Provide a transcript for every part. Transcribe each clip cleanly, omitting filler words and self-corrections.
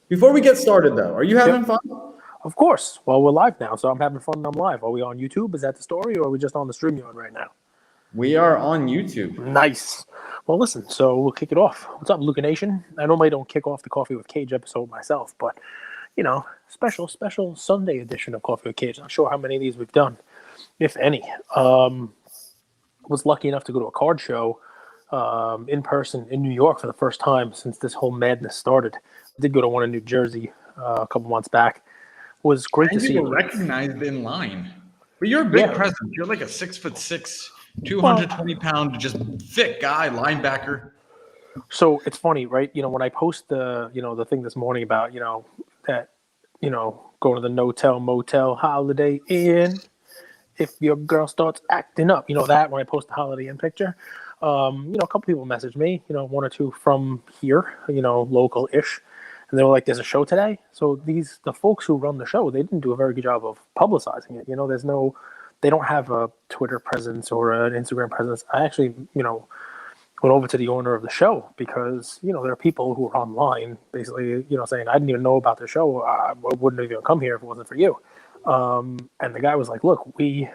Before we get started, though, are you Yep, having fun? of course. Well, we're live now, so I'm having fun and I'm live. Are we on YouTube? Is that the story, or are we just on the StreamYard right now? We are on YouTube. Nice. Well, listen, so we'll kick it off. What's up, LukaNation? I normally don't kick off the Coffee with Cage episode myself, but, special Sunday edition of Coffee with Cage. Not sure how many of these we've done, if any. Was lucky enough to go to a card show in person in New York for the first time since this whole madness started. I did go to one in New Jersey a couple months back. Was great to And see you were you. recognized in line. But you're a big Yeah. presence. You're like a 6'6", Well, 220-pound, just thick guy, linebacker. so it's funny, right? When I post the thing this morning about, that, going to the no-tell, motel, Holiday Inn, if your girl starts acting up, that when I post the Holiday Inn picture, a couple people messaged me, one or two from here, local-ish, and they were like, "There's a show today." So the folks who run the show, they didn't do a very good job of publicizing it. They don't have a Twitter presence or an Instagram presence. I actually, went over to the owner of the show because there are people who are online basically saying, "I didn't even know about the show. I wouldn't have even come here if it wasn't for you." And the guy was like, "Look, we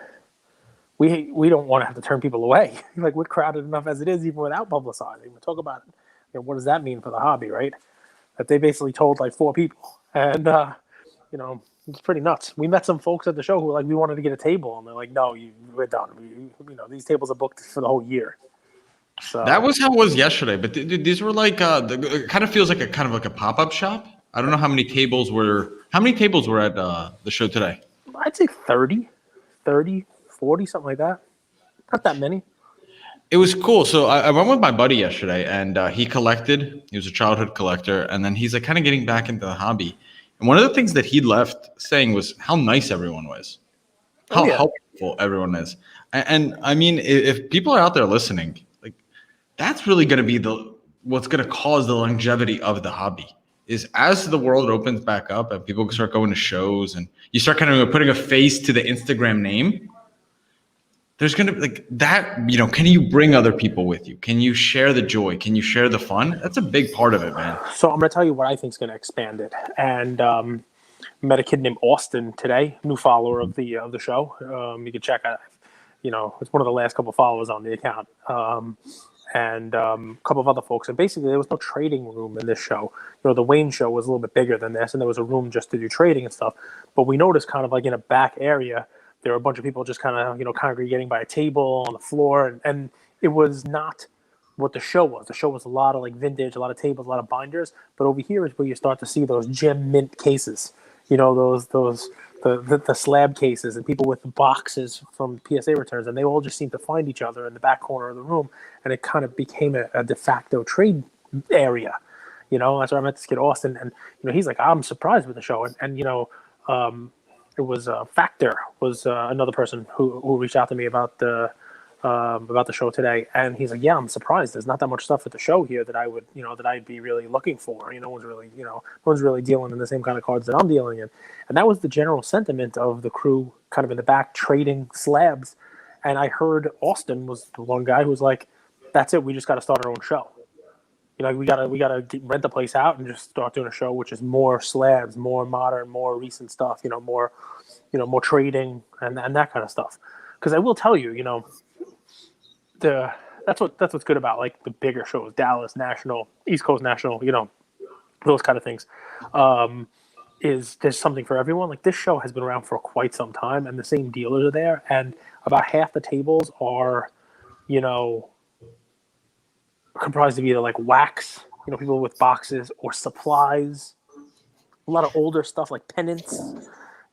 don't want to have to turn people away. Like, we're crowded enough as it is, even without publicizing. We talk about what does that mean for the hobby, right? That they basically told like four people, and it's pretty nuts. We met some folks at the show who were like, we wanted to get a table, and they're like, "No, we're done. These tables are booked for the whole year." That So was how it was yesterday. But these were like, it kind of feels like a pop-up shop. I don't know how many tables were at the show today. I'd say 30, 40, something like that. Not that many. It was cool. So I went with my buddy yesterday, and he collected. He was a childhood collector, and then he's like kind of getting back into the hobby. And one of the things that he left saying was how nice everyone was, Oh how yeah. helpful everyone is. And I mean, if people are out there listening, like that's really going to be the what's going to cause the longevity of the hobby. Is as the world opens back up and people start going to shows and you start kind of putting a face to the Instagram name, there's going to be like that, can you bring other people with you? Can you share the joy? Can you share the fun? That's a big part of it, man. So I'm going to tell you what I think is going to expand it. And met a kid named Austin today, new follower of the show. You can check out. It's one of the last couple of followers on the account. And a couple of other folks. And basically, there was no trading room in this show. The Wayne show was a little bit bigger than this, and there was a room just to do trading and stuff. But we noticed kind of like in a back area, there were a bunch of people just kind of, congregating by a table on the floor. And it was not what the show was. The show was a lot of like vintage, a lot of tables, a lot of binders. But over here is where you start to see those gem mint cases. The slab cases and people with boxes from PSA returns, and they all just seem to find each other in the back corner of the room, and it kind of became a de facto trade area. That's where I met this kid Austin, and he's like, I'm surprised with the show, and it was Factor was another person who reached out to me about the show today, and he's like, "Yeah, I'm surprised. There's not that much stuff at the show here that I would, that I'd be really looking for. No one's really dealing in the same kind of cards that I'm dealing in." And that was the general sentiment of the crew, kind of in the back trading slabs. And I heard Austin was the one guy who was like, "That's it. We just got to start our own show. We gotta rent the place out and just start doing a show, which is more slabs, more modern, more recent stuff. More trading and that kind of stuff." Because I will tell you, that's what's good about like the bigger shows, Dallas National, East Coast National, those kind of things. Is there's something for everyone. Like, this show has been around for quite some time, and the same dealers are there, and about half the tables are, comprised of either like wax, people with boxes, or supplies. A lot of older stuff like pennants,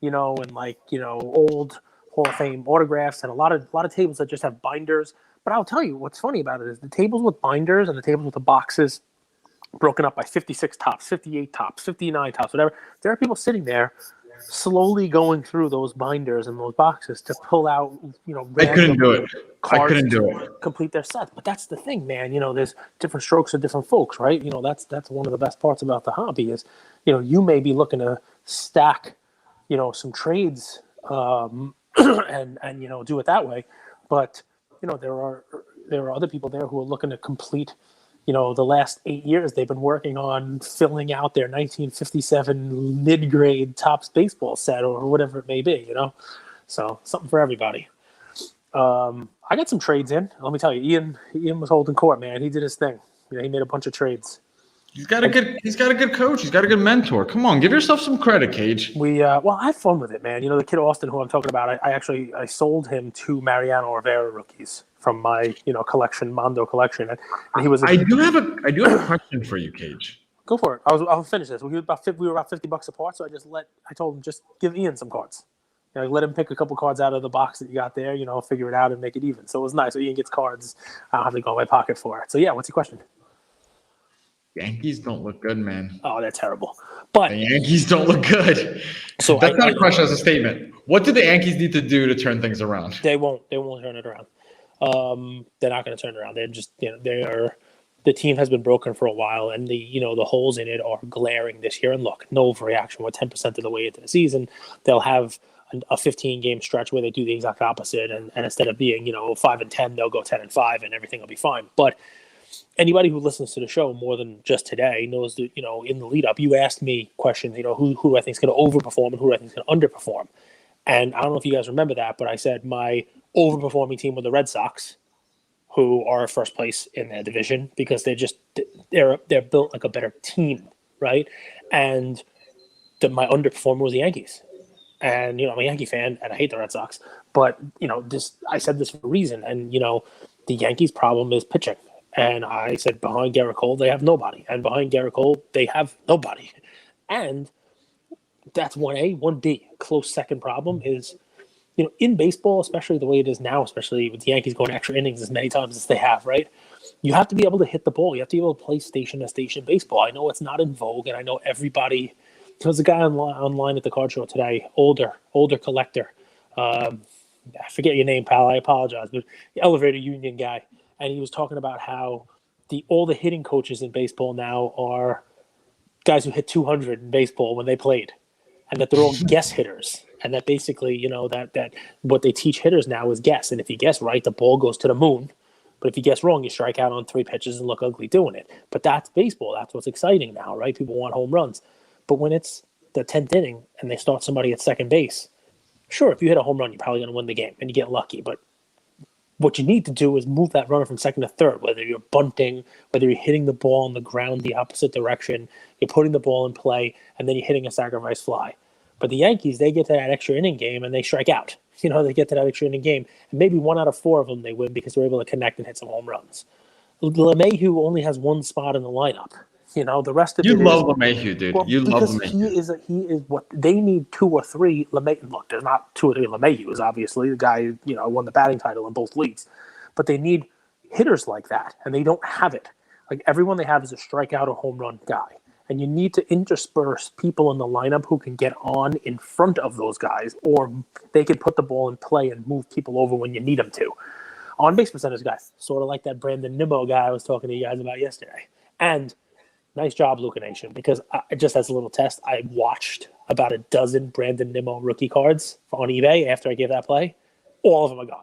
and like old Hall of Fame autographs, and a lot of tables that just have binders. But I'll tell you what's funny about it is the tables with binders and the tables with the boxes broken up by 56 tops, 58 tops, 59 tops, whatever. There are people sitting there slowly going through those binders and those boxes to pull out, I couldn't do it. I cards couldn't do to it. complete their sets. But that's the thing, man. There's different strokes for different folks, right? That's one of the best parts about the hobby is, you may be looking to stack, some trades, and do it that way, but there are other people there who are looking to complete the last 8 years they've been working on filling out their 1957 mid-grade Topps baseball set or whatever it may be, So something for everybody. I got some trades in. Let me tell you, Ian was holding court, man. He did his thing. He made a bunch of trades. He's got a good coach. He's got a good mentor. Come on, give yourself some credit, Cage. I had fun with it, man. The kid Austin, who I'm talking about, I sold him 2 Mariano Rivera rookies from my collection, Mondo collection, and he was. I do have a question for you, Cage. Go for it. I'll finish this. We were about $50 apart, so I told him just give Ian some cards. Let him pick a couple cards out of the box that you got there. Figure it out and make it even. So it was nice. So Ian gets cards. I don't have to go in my pocket for it. So yeah, what's your question? Yankees don't look good, man. Oh, they're terrible. But the Yankees don't look good. So that's not a question, that's a statement. What do the Yankees need to do to turn things around? They won't turn it around. They're not going to turn it around. They're just, the team has been broken for a while, and the holes in it are glaring this year. And look, no overreaction. We're 10% of the way into the season. They'll have a 15-game stretch where they do the exact opposite, and instead of being 5-10, they'll go 10-5, and everything will be fine. But anybody who listens to the show more than just today knows that, in the lead up, you asked me questions, who do I think is going to overperform and who do I think is going to underperform. And I don't know if you guys remember that, but I said my overperforming team were the Red Sox, who are first place in their division because they're built like a better team, right? And my underperformer was the Yankees. And, I'm a Yankee fan and I hate the Red Sox, but, I said this for a reason. And, the Yankees' problem is pitching. And I said, behind Garrett Cole, they have nobody. And behind Garrett Cole, they have nobody. And that's 1A. 1B, close second problem is, in baseball, especially the way it is now, especially with the Yankees going extra innings as many times as they have, right? You have to be able to hit the ball. You have to be able to play station-to-station baseball. I know it's not in vogue, and I know everybody. There was a guy online at the card show today, older collector. I forget your name, pal. I apologize, but the elevator union guy. And he was talking about how all the hitting coaches in baseball now are guys who hit 200 in baseball when they played, and that they're all guess hitters. And that basically, that what they teach hitters now is guess. And if you guess right, the ball goes to the moon. But if you guess wrong, you strike out on 3 pitches and look ugly doing it. But that's baseball. That's what's exciting now, right? People want home runs. But when it's the 10th inning and they start somebody at second base, sure, if you hit a home run, you're probably going to win the game and you get lucky. But what you need to do is move that runner from second to third, whether you're bunting, whether you're hitting the ball on the ground the opposite direction, you're putting the ball in play, and then you're hitting a sacrifice fly. But the Yankees, they get to that extra inning game and they strike out. They get to that extra inning game, and maybe 1 out of 4 of them they win because they're able to connect and hit some home runs. LeMahieu only has 1 spot in the lineup. The rest of you love LeMahieu, dude. You love LeMahieu. He is what they need 2 or 3 LeMahieu. Look, there's not 2 or 3 LeMahieu's, obviously. The guy, won the batting title in both leagues. But they need hitters like that, and they don't have it. Like, everyone they have is a strikeout or home run guy. And you need to intersperse people in the lineup who can get on in front of those guys, or they can put the ball in play and move people over when you need them to. On base percentage guys, sort of like that Brandon Nimmo guy I was talking to you guys about yesterday. And nice job, LukaNation, because just as a little test, I watched about a dozen Brandon Nimmo rookie cards on eBay after I gave that play. All of them are gone.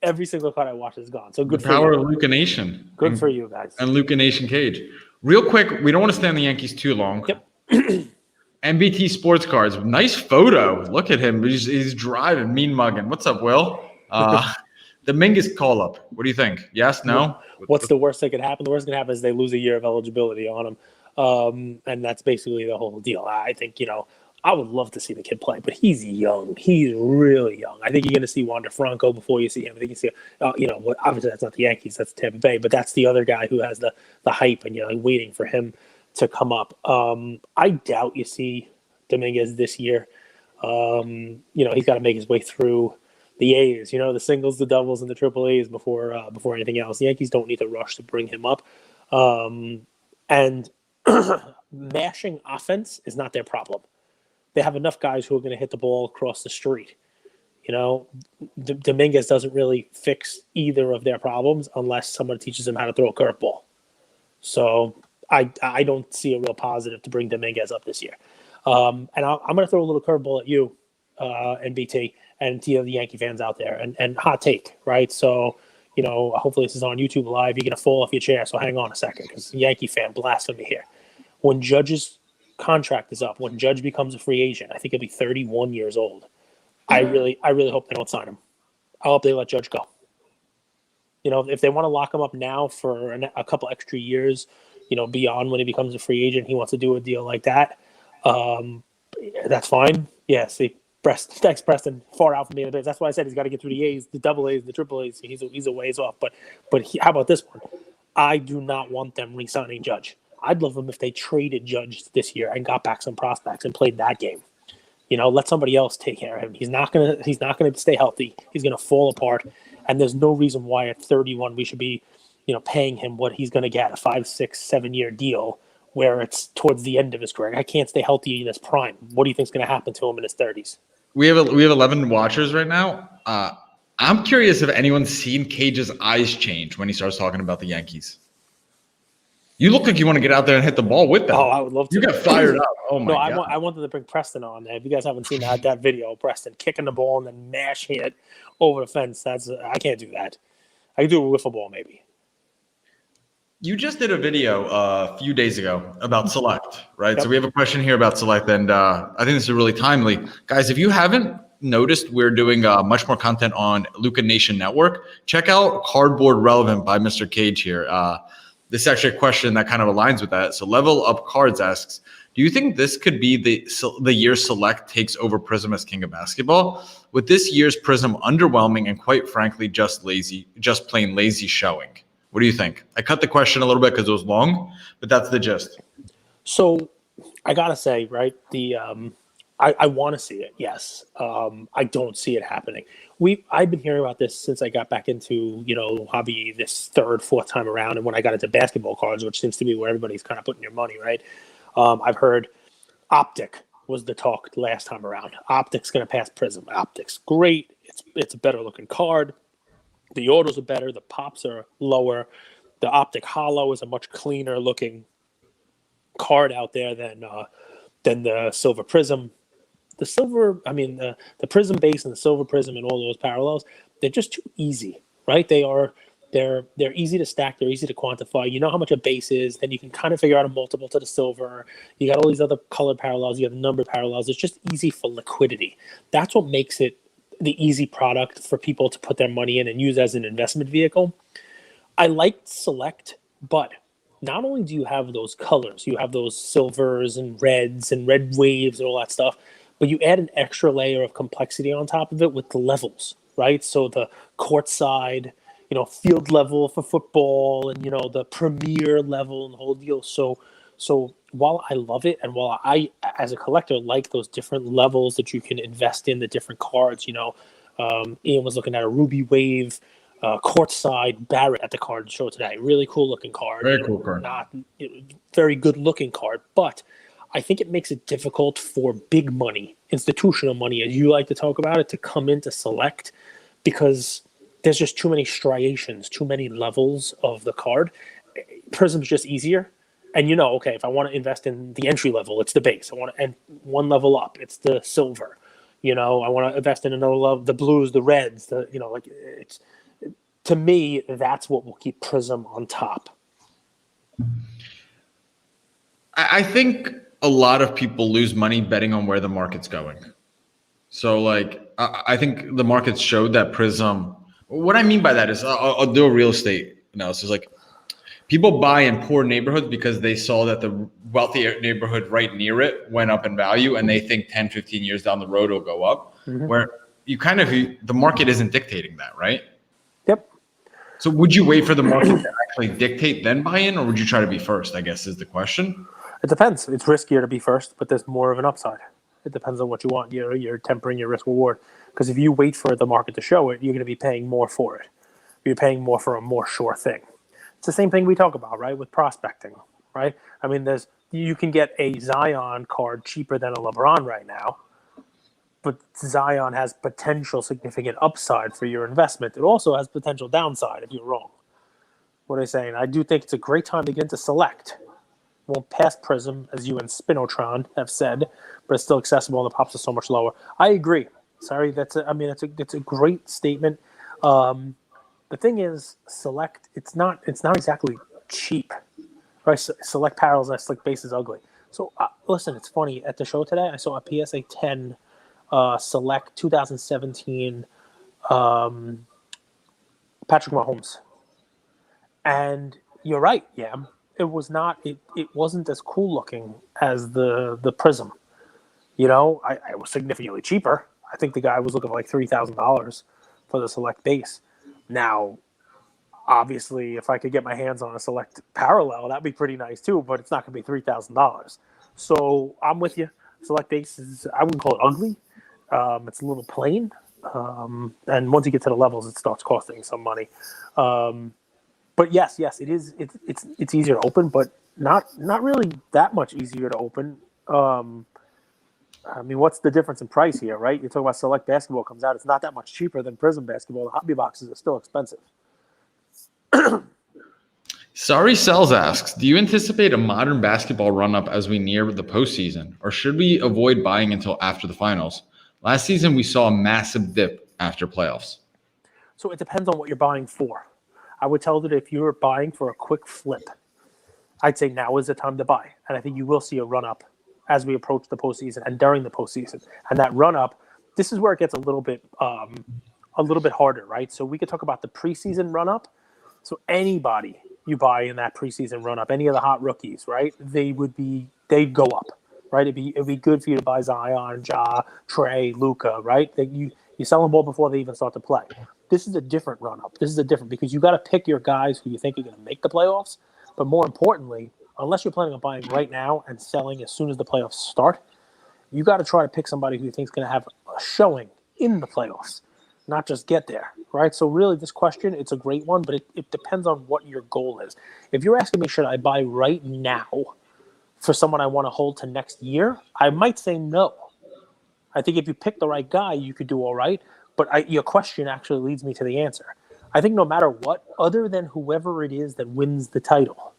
Every single card I watched is gone. So good for you. Power of LukaNation. Good for you guys. And LukaNation Cage. Real quick, we don't want to stay on the Yankees too long. Yep. MBT Sports Cards. Nice photo. Look at him. He's driving, mean mugging. What's up, Will? Dominguez call-up. What do you think? Yes, no? What's the worst that could happen? The worst that can happen is they lose a year of eligibility on him. And that's basically the whole deal. I think, I would love to see the kid play, but he's young. He's really young. I think you're going to see Wander Franco before you see him. I think you see, obviously that's not the Yankees, that's Tampa Bay, but that's the other guy who has the hype, and you're waiting for him to come up. I doubt you see Dominguez this year. He's got to make his way through the A's, the singles, the doubles, and the triple A's before anything else. The Yankees don't need to rush to bring him up. And mashing offense is not their problem. They have enough guys who are going to hit the ball across the street. Dominguez doesn't really fix either of their problems unless someone teaches him how to throw a curveball. So I don't see a real positive to bring Dominguez up this year. And I'm going to throw a little curveball at you, and BT, and to the Yankee fans out there. And hot take, right? So, hopefully this is on YouTube Live. You're going to fall off your chair, so hang on a second, because Yankee fan blasphemy here. When Judge's contract is up, when Judge becomes a free agent, I think he'll be 31 years old. I really hope they don't sign him. I hope they let Judge go. If they want to lock him up now for a couple extra years, beyond when he becomes a free agent, he wants to do a deal like that. That's fine. Yeah, see, thanks, Preston. Far out from me. That's why I said he's got to get through the A's, the double A's, the triple A's. He's a ways off. But how about this one? I do not want them re-signing Judge. I'd love them if they traded Judge this year and got back some prospects and played that game. Let somebody else take care of him. He's not gonna stay healthy. He's gonna fall apart. And there's no reason why at 31 we should be, paying him what he's gonna get, a 5, 6, 7-year deal where it's towards the end of his career. I can't stay healthy in his prime. What do you think is gonna happen to him in his 30s? We have 11 watchers right now. I'm curious if anyone's seen Cage's eyes change when he starts talking about the Yankees. You look like you want to get out there and hit the ball with them. Oh, I would love to. You got fired up. Oh my God. No, I wanted to bring Preston on there. If you guys haven't seen that video, Preston kicking the ball and then mashing it over the fence. I can't do that. I can do it with a ball maybe. You just did a video a few days ago about Select, right? Yep. So we have a question here about Select, and I think this is really timely. Guys, if you haven't noticed, we're doing much more content on LukaNation Network. Check out Cardboard Relevant by Mr. Cage here. This is actually a question that kind of aligns with that. So Level Up Cards asks, do you think this could be the year Select takes over Prizm as king of basketball? With this year's Prizm underwhelming and quite frankly just plain lazy showing. What do you think? I cut the question a little bit because it was long, but that's the gist. So I gotta say, right, I want to see it. Yes, I don't see it happening. I've been hearing about this since I got back into hobby this third, fourth time around, and when I got into basketball cards, which seems to be where everybody's kind of putting their money, right? I've heard Optic was the talk last time around. Optic's going to pass Prizm. Optic's great. It's a better looking card. The autos are better. The pops are lower. The Optic Hollow is a much cleaner looking card out there than the Silver Prizm. The Prizm base and the Silver Prizm and all those parallels, they're just too easy, right? They're easy to stack. They're easy to quantify. You know how much a base is. Then you can kind of figure out a multiple to the silver. You got all these other colored parallels. You have the number parallels. It's just easy for liquidity. That's what makes it the easy product for people to put their money in and use as an investment vehicle. I like Select, but not only do you have those colors, you have those silvers and red waves and all that stuff, but you add an extra layer of complexity on top of it with the levels, right? So the courtside, field level for football and, the premier level and the whole deal. So while I love it and while I, as a collector, like those different levels that you can invest in, the different cards, Ian was looking at a Ruby Wave courtside Barrett at the card show today. Really cool looking card. Very cool card. Not very good looking card, but I think it makes it difficult for big money, institutional money, as you like to talk about it, to come into Select because there's just too many striations, too many levels of the card. Prizm's just easier. And okay, if I want to invest in the entry level, it's the base. I want to end one level up, it's the silver. I want to invest in another level, the blues, the reds, it's to me, that's what will keep Prizm on top. I think a lot of people lose money betting on where the market's going. So I think the markets showed that Prizm. What I mean by that is I'll do a real estate analysis. People buy in poor neighborhoods because they saw that the wealthy neighborhood right near it went up in value and they think 10, 15 years down the road it'll go up. Mm-hmm. Where the market isn't dictating that, right? Yep. So would you wait for the market to actually dictate then buy in, or would you try to be first, I guess is the question? It depends. It's riskier to be first, but there's more of an upside. It depends on what you want. You're tempering your risk reward. Because if you wait for the market to show it, you're going to be paying more for it. You're paying more for a more sure thing. It's the same thing we talk about, right, with prospecting, right? I mean, you can get a Zion card cheaper than a LeBron right now, but Zion has potential significant upside for your investment. It also has potential downside if you're wrong. What am I saying? I do think it's a great time to get into Select. Won't pass Prizm, as you and Spinotron have said, but it's still accessible and the pops are so much lower. I agree. Sorry, it's a great statement. the thing is, Select. It's not exactly cheap. Right? Select Parallels and Select Base is ugly. So listen, it's funny. At the show today, I saw a PSA 10 Select 2017 Patrick Mahomes. And you're right, yeah. It was not. It wasn't as cool looking as the Prizm. You know, I was significantly cheaper. I think the guy was looking for like $3,000 for the Select Base. Now, obviously, if I could get my hands on a Select Parallel, that'd be pretty nice too. But it's not going to be $3,000. So I'm with you. Select Base is, I wouldn't call it ugly. It's a little plain. And once you get to the levels, it starts costing some money. But yes, it is. It's easier to open, but not really that much easier to open. I mean, what's the difference in price here, right? You're talking about Select Basketball comes out; it's not that much cheaper than Prizm Basketball. The hobby boxes are still expensive. Sorry Cells asks, do you anticipate a modern basketball run-up as we near the postseason, or should we avoid buying until after the finals? Last season, we saw a massive dip after playoffs. So it depends on what you're buying for. I would tell that if you're buying for a quick flip, I'd say now is the time to buy. And I think you will see a run-up as we approach the postseason and during the postseason. And that run-up, this is where it gets a little bit harder, right? So we could talk about the preseason run-up. So anybody you buy in that preseason run-up, any of the hot rookies, right? They'd go up, right? It'd be good for you to buy Zion, Ja, Trey, Luka, right? You sell them all before they even start to play. This is a different run-up. This is a different because you got to pick your guys who you think are going to make the playoffs. But more importantly, unless you're planning on buying right now and selling as soon as the playoffs start, you got to try to pick somebody who you think is going to have a showing in the playoffs, not just get there, right? So really, this question, it's a great one, but it depends on what your goal is. If you're asking me, should I buy right now for someone I want to hold to next year, I might say no. I think if you pick the right guy, you could do all right. But your question actually leads me to the answer. I think no matter what, other than whoever it is that wins the title,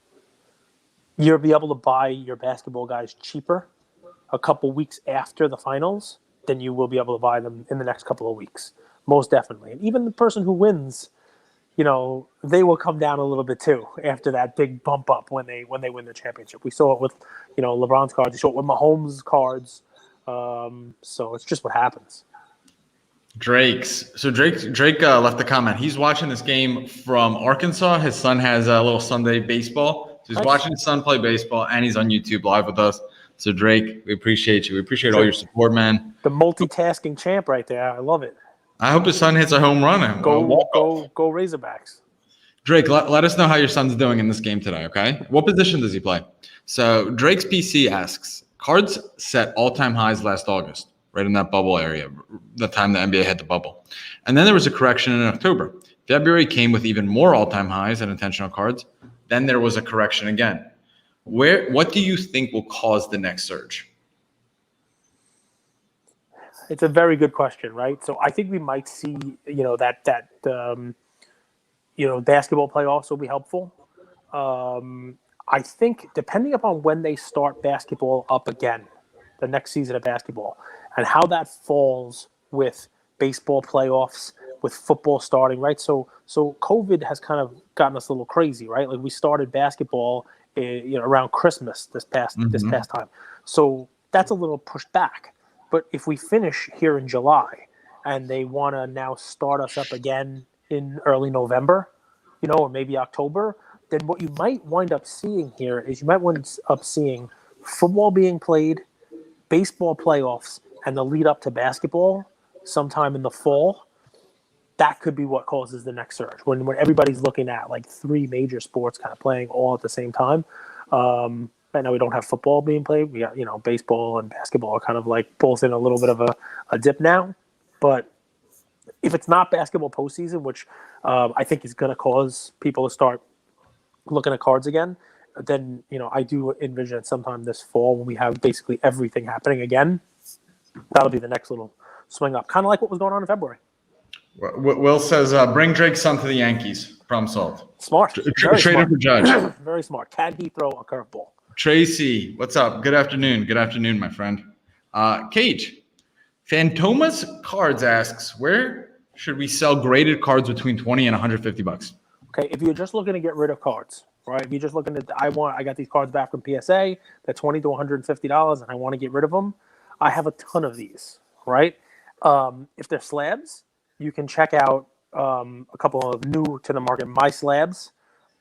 you'll be able to buy your basketball guys cheaper a couple weeks after the finals than you will be able to buy them in the next couple of weeks. Most definitely. And even the person who wins, you know, they will come down a little bit too after that big bump up when they win the championship. We saw it with, you know, LeBron's cards. We saw it with Mahomes' cards. So it's just what happens. Drake left a comment. He's watching this game from Arkansas. His son has a little Sunday baseball. So he's watching his son play baseball, and he's on YouTube live with us. So Drake, we appreciate you. We appreciate all your support, man. The multitasking champ right there. I love it. I hope his son hits a home run. Go Razorbacks. Drake, let us know how your son's doing in this game today, okay? What position does he play? So Drake's PC asks, cards set all-time highs last August, right in that bubble area, the time the NBA had the bubble. And then there was a correction in October. February came with even more all-time highs and intentional cards. Then there was a correction again. What do you think will cause the next surge? It's a very good question, right? So I think we might see, you know, that basketball playoffs will be helpful. I think depending upon when they start basketball up again, the next season of basketball, and how that falls with baseball playoffs, with football starting, right? So COVID has kind of gotten us a little crazy, right? Like we started basketball, around Christmas this past time. So that's a little pushed back. But if we finish here in July and they want to now start us up again in early November, or maybe October, then what you might wind up seeing here is you might wind up seeing football being played, baseball playoffs, and the lead up to basketball sometime in the fall. That could be what causes the next surge when everybody's looking at like three major sports kind of playing all at the same time. Right now we don't have football being played. We got, baseball and basketball are kind of like both in a little bit of a dip now. But if it's not basketball postseason, which I think is going to cause people to start looking at cards again, then, I do envision sometime this fall when we have basically everything happening again. That'll be the next little swing up, kind of like what was going on in February. Will says, bring Drake's son to the Yankees. Problem solved. Smart. Trade him for Judge. Very smart. Can he throw a curveball? Tracy, what's up? Good afternoon. Good afternoon, my friend. Cage, Fantomas Cards asks, where should we sell graded cards between 20 and 150 bucks? Okay, if you're just looking to get rid of cards, right? If you're just looking at, I got these cards back from PSA, they're $20 to $150, and I want to get rid of them. I have a ton of these, right? If they're slabs, you can check out a couple of new to the market, My Slabs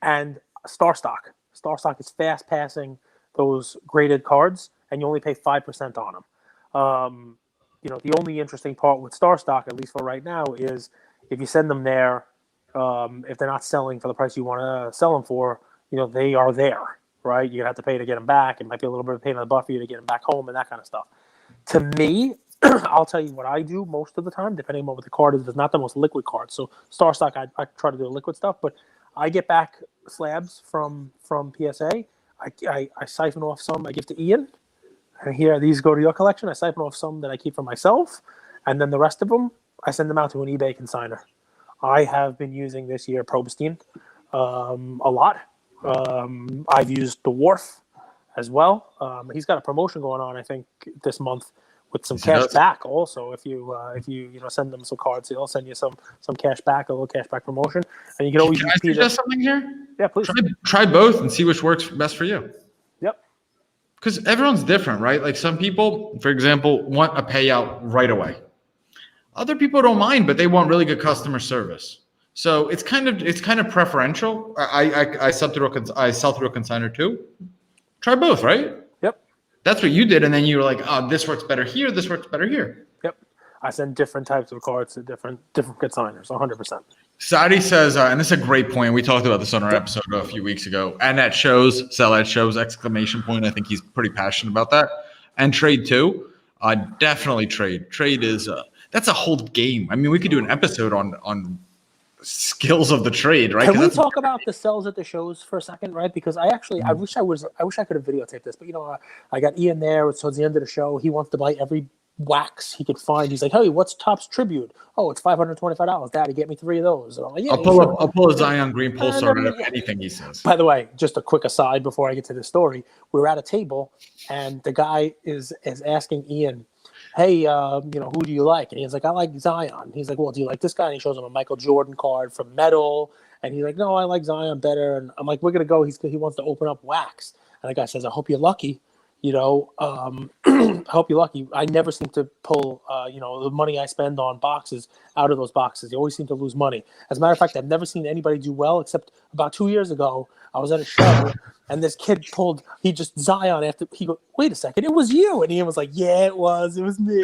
and Star Stock. Star Stock is fast passing those graded cards, and you only pay 5% on them. The only interesting part with Star Stock, at least for right now, is if you send them there, if they're not selling for the price you want to sell them for, they are there, right? You're going to have to pay to get them back. It might be a little bit of pain in the butt for you to get them back home and that kind of stuff. To me, I'll tell you what I do most of the time, depending on what the card is. It's not the most liquid card. So Star Stock, I try to do the liquid stuff, but I get back slabs from PSA. I siphon off some I give to Ian. And here, these go to your collection. I siphon off some that I keep for myself. And then the rest of them, I send them out to an eBay consigner. I have been using this year Probstein a lot. I've used the Wharf as well. He's got a promotion going on, I think, this month with some cash back. Also, if you send them some cards, he'll send you some cash back, a little cash back promotion. And you can always suggest something here. Yeah, please try both and see which works best for you. Yep. Because everyone's different, right? Like some people, for example, want a payout right away. Other people don't mind, but they want really good customer service. So it's kind of preferential. I sell through a consigner too. Try both, right? Yep. That's what you did, and then you were like, "Oh, this works better here. This works better here." Yep. I send different types of cards to different consigners. 100%. Sadi says, and this is a great point. We talked about this on our episode a few weeks ago. And at shows, sell at shows! Exclamation point. I think he's pretty passionate about that. And trade too. Definitely trade. Trade is that's a whole game. I mean, we could do an episode on skills of the trade, right? Can we talk about the sells at the shows for a second, right? Because I wish I could have videotaped this, but I got Ian there towards the end of the show. He wants to buy every wax he could find. He's like, "Hey, what's Topps Tribute? Oh, it's $525. Daddy, get me 3 of those." And I'm like, "Yeah, I'll pull a Zion Green Pulsar out of anything he says." By the way, just a quick aside before I get to this story, we're at a table and the guy is asking Ian, "Hey, who do you like?" And he's like, "I like Zion." He's like, "Well, do you like this guy?" And he shows him a Michael Jordan card from Metal, and he's like, "No, I like Zion better." And I'm like, "We're gonna go." He wants to open up wax, and the guy says, "I hope you're lucky." I hope you're lucky. I never seem to pull, the money I spend on boxes out of those boxes. You always seem to lose money. As a matter of fact, I've never seen anybody do well, except about 2 years ago, I was at a show, and this kid Zion after, he goes, "Wait a second, it was you." And Ian was like, "Yeah, it was me."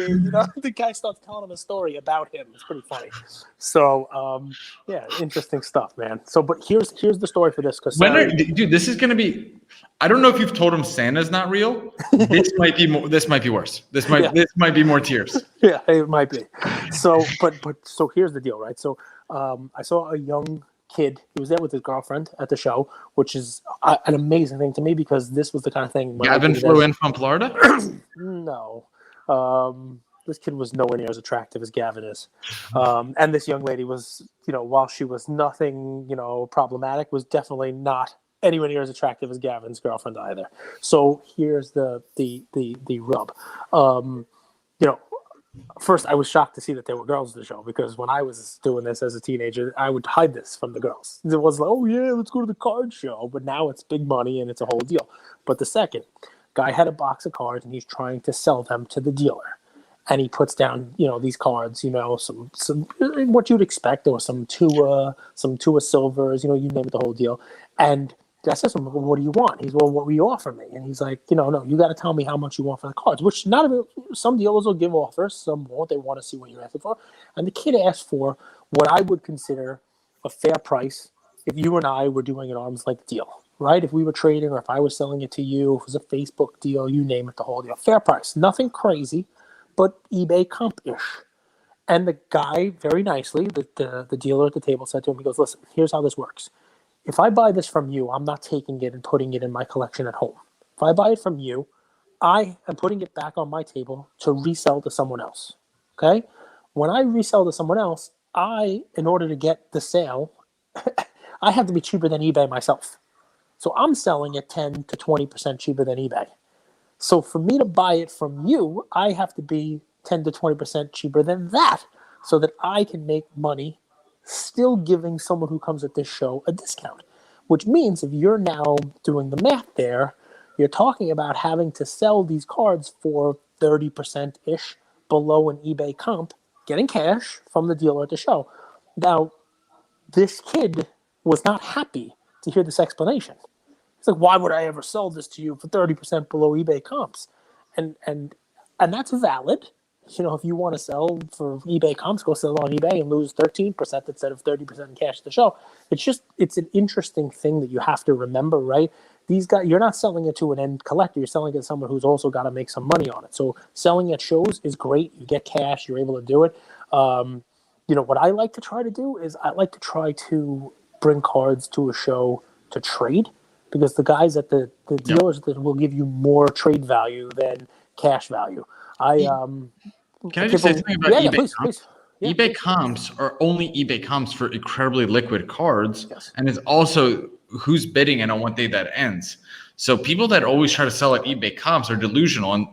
The guy starts telling him a story about him. It's pretty funny. So, interesting stuff, man. So, but here's the story for this. Dude, this is going to be, I don't know if you've told him Santa's not real. This might be worse. This might be more tears. Yeah, it might be. So, so here's the deal, right? So, I saw a young kid. He was there with his girlfriend at the show, which is an amazing thing to me because this was the kind of thing. Gavin flew in from Florida? No. This kid was nowhere near as attractive as Gavin is. And this young lady was, while she was nothing, problematic, was definitely not anywhere near as attractive as Gavin's girlfriend either. So here's the rub. First, I was shocked to see that there were girls at the show because when I was doing this as a teenager, I would hide this from the girls. It was like, "Oh yeah, let's go to the card show." But now it's big money and it's a whole deal. But the second guy had a box of cards and he's trying to sell them to the dealer, and he puts down, these cards, some what you'd expect, or some Tua silvers, you name it, the whole deal. And I said to him, "Well, what do you want?" He's, "Well, what will you offer me?" And he's like, "No, you got to tell me how much you want for the cards," which some dealers will give offers, some won't. They want to see what you're asking for. And the kid asked for what I would consider a fair price if you and I were doing an arm's length deal, right? If we were trading or if I was selling it to you, if it was a Facebook deal, you name it, the whole deal. Fair price. Nothing crazy, but eBay comp-ish. And the guy, very nicely, the dealer at the table said to him, he goes, "Listen, here's how this works. If I buy this from you, I'm not taking it and putting it in my collection at home. If I buy it from you, I am putting it back on my table to resell to someone else. Okay? When I resell to someone else, in order to get the sale, I have to be cheaper than eBay myself. So I'm selling it 10 to 20% cheaper than eBay. So for me to buy it from you, I have to be 10 to 20% cheaper than that. so that I can make money still giving someone who comes at this show a discount. Which means if you're now doing the math there, you're talking about having to sell these cards for 30% ish below an eBay comp, getting cash from the dealer at the show. Now, this kid was not happy to hear this explanation. It's like, why would I ever sell this to you for 30% below eBay comps? And that's valid. If you want to sell for eBay comps, go sell on eBay and lose 13% instead of 30% in cash at the show. It's an interesting thing that you have to remember, right? These guys, you're not selling it to an end collector. You're selling it to someone who's also got to make some money on it. So selling at shows is great. You get cash. You're able to do it. What I like to try to do is I like to try to bring cards to a show to trade, because the guys at the dealers that will give you more trade value than cash value. Can I just say something about eBay comps? Please. Yeah, eBay comps are only eBay comps for incredibly liquid cards, yes. And it's also who's bidding and on what day that ends. So people that always try to sell at eBay comps are delusional, and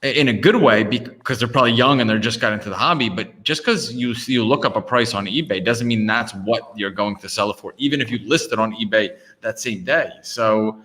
in a good way, because they're probably young and they're just got into the hobby. But just because you look up a price on eBay doesn't mean that's what you're going to sell it for, even if you list it on eBay that same day. So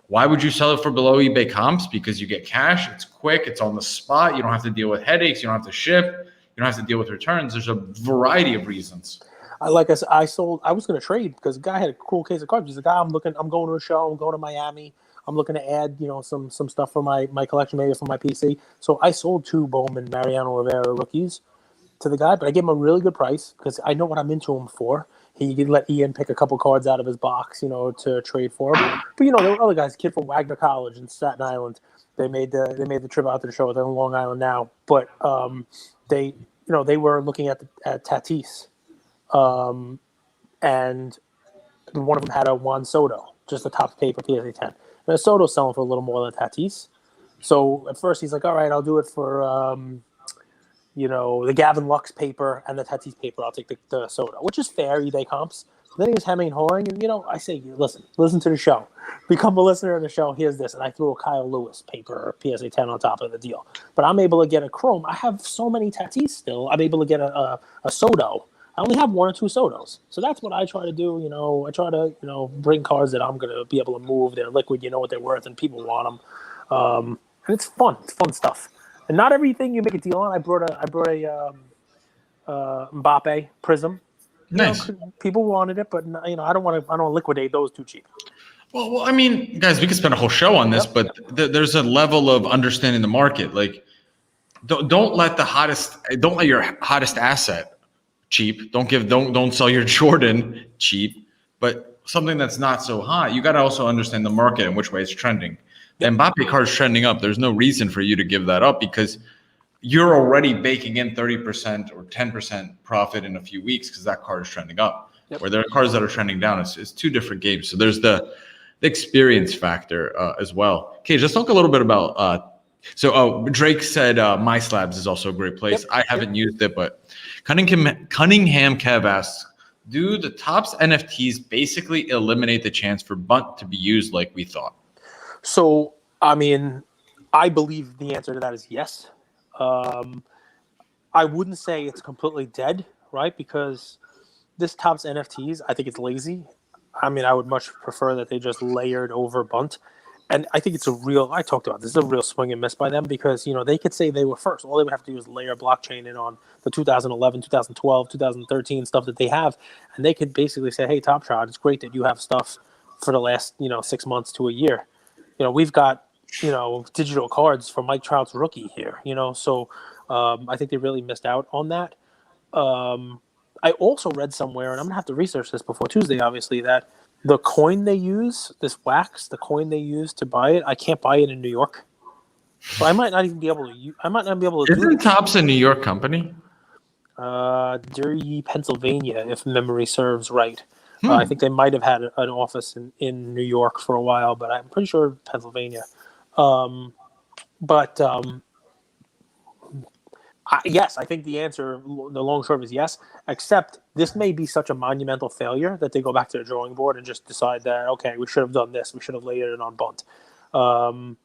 why would you sell it for below eBay comps? Because you get cash, it's quick, it's on the spot, you don't have to deal with headaches, you don't have to ship, you don't have to deal with returns. There's a variety of reasons. Like I said, I was going to trade because the guy had a cool case of cards. He's like, I'm going to a show, I'm going to Miami, I'm looking to add, some stuff for my collection, maybe for my PC. So I sold 2 Bowman Mariano Rivera rookies to the guy, but I gave him a really good price because I know what I'm into him for. He did let Ian pick a couple cards out of his box, to trade for him. But there were other guys, a kid from Wagner College in Staten Island. They made the trip out to the show. They're in Long Island now, but they were looking at Tatis, and one of them had a Juan Soto, just a top paper PSA 10. And Soto's selling for a little more than Tatis. So at first he's like, all right, I'll do it for the Gavin Lux paper and the Tatis paper. I'll take the Soto, which is fair, eBay comps. Then he was hemming and hawing, and I say, listen to the show, become a listener of the show. Here's this, and I threw a Kyle Lewis paper or PSA 10 on top of the deal. But I'm able to get a Chrome. I have so many Tatis still. I'm able to get a Soto. I only have 1 or 2 Sotos, so that's what I try to do. I try to bring cards that I'm gonna be able to move. They're liquid. You know what they're worth, and people want them. And it's fun. It's fun stuff. And not everything you make a deal on. I brought a Mbappe Prizm. Nice. People wanted it, but I don't want to liquidate those too cheap. Well, I mean, guys, we could spend a whole show on this, but there's a level of understanding the market. Like, don't let your hottest asset cheap. Don't sell your Jordan cheap, but something that's not so hot. You got to also understand the market and which way it's trending. The Mbappe card's trending up. There's no reason for you to give that up because you're already baking in 30% or 10% profit in a few weeks because that card is trending up. Yep. Where there are cards that are trending down, it's 2 different games. So there's the experience factor as well. Okay, just talk a little bit about. Drake said My Slabs is also a great place. Yep. I haven't used it, but Cunningham Kev asks, do the Topps NFTs basically eliminate the chance for Bunt to be used like we thought? So, I mean, I believe the answer to that is yes. I wouldn't say it's completely dead, right? Because this Topps NFTs, I think it's lazy. I mean, I would much prefer that they just layered over Bunt. And I think I talked about this, is a real swing and miss by them because, they could say they were first. All they would have to do is layer blockchain in on the 2011, 2012, 2013 stuff that they have. And they could basically say, hey, Top Shot, it's great that you have stuff for the last, 6 months to a year. We've got, digital cards for Mike Trout's rookie here, so I think they really missed out on that. I also read somewhere, and I'm going to have to research this before Tuesday, obviously, that the coin they use, this wax, the coin they use to buy it, I can't buy it in New York. So I might not even be able to do it. Isn't Topps a New York company? Derry, Pennsylvania, if memory serves right. I think they might have had an office in New York for a while, but I'm pretty sure Pennsylvania. Yes, I think the answer, the long short is yes, except this may be such a monumental failure that they go back to the drawing board and just decide that, okay, we should have done this. We should have layered it on Bunt.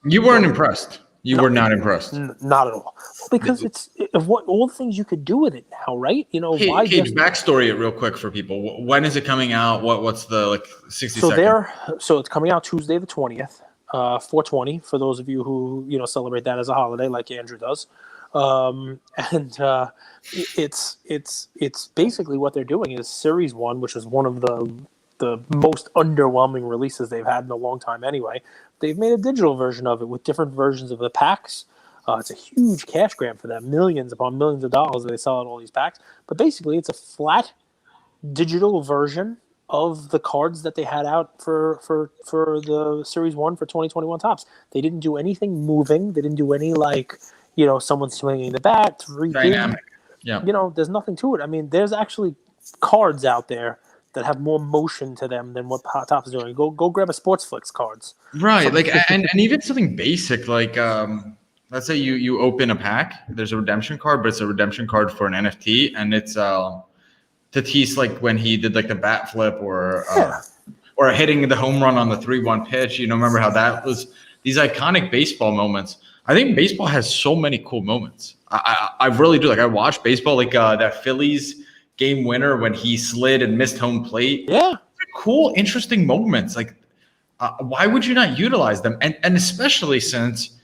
You weren't impressed. You No, were not impressed. not at all. Well, because it's of what all the things you could do with it now, right? Why Cage, just backstory it real quick for people. When is it coming out? What's the 60 so second? so it's coming out Tuesday the 20th, 420 for those of you who celebrate that as a holiday like Andrew does, and it's basically what they're doing is Series One, which is one of the most underwhelming releases they've had in a long time. Anyway, they've made a digital version of it with different versions of the packs. It's a huge cash grab for them, millions upon millions of dollars that they sell out all these packs. But basically, it's a flat digital version of the cards that they had out for the Series 1 for 2021 Topps. They didn't do anything moving. They didn't do any someone swinging the bat, 3D. Dynamic. Yeah. There's nothing to it. I mean, there's actually cards out there that have more motion to them than what Topps is doing. Go grab a Sportsflix cards. Right. And even something basic like let's say you open a pack, there's a redemption card, but it's a redemption card for an NFT, and it's Tatis like when he did like the bat flip or hitting the home run on the 3-1 pitch. Remember how that was these iconic baseball moments. I think baseball has so many cool moments. I really do. Like I watch baseball, like that Phillies game winner when he slid and missed home plate. Yeah, cool, interesting moments. Like why would you not utilize them? And especially since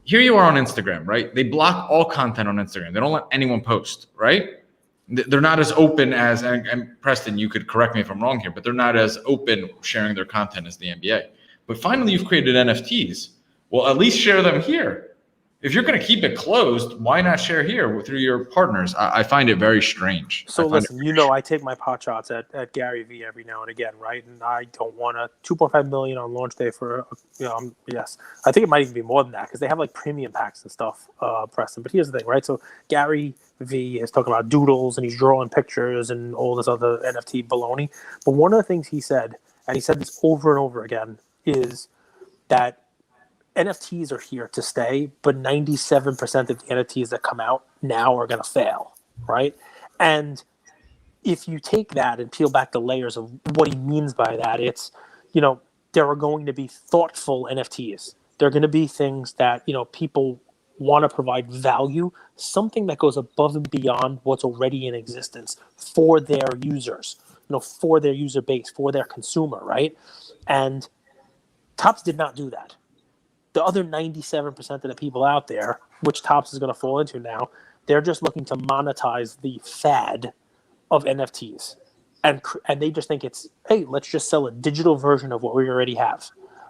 here you are on Instagram, right? They block all content on Instagram. They don't let anyone post, right? They're not as open as, and Preston, you could correct me if I'm wrong here, but they're not as open sharing their content as the NBA. But finally, you've created NFTs. Well, at least share them here. If you're going to keep it closed, why not share here through your partners? I find it very strange. So listen, I take my pot shots at Gary Vee every now and again, right? And I don't want a 2.5 million on launch day for, yes. I think it might even be more than that because they have like premium packs and stuff, Preston. But here's the thing, right? So Gary Vee is talking about doodles and he's drawing pictures and all this other NFT baloney. But one of the things he said, and he said this over and over again, is that NFTs are here to stay, but 97% of the NFTs that come out now are going to fail, right? And if you take that and peel back the layers of what he means by that, it's, there are going to be thoughtful NFTs. There are going to be things that, people want to provide value, something that goes above and beyond what's already in existence for their users, for their user base, for their consumer, right? And Topps did not do that. The other 97% of the people out there, which Topps is going to fall into now, they're just looking to monetize the fad of NFTs. And they just think it's, hey, let's just sell a digital version of what we already have.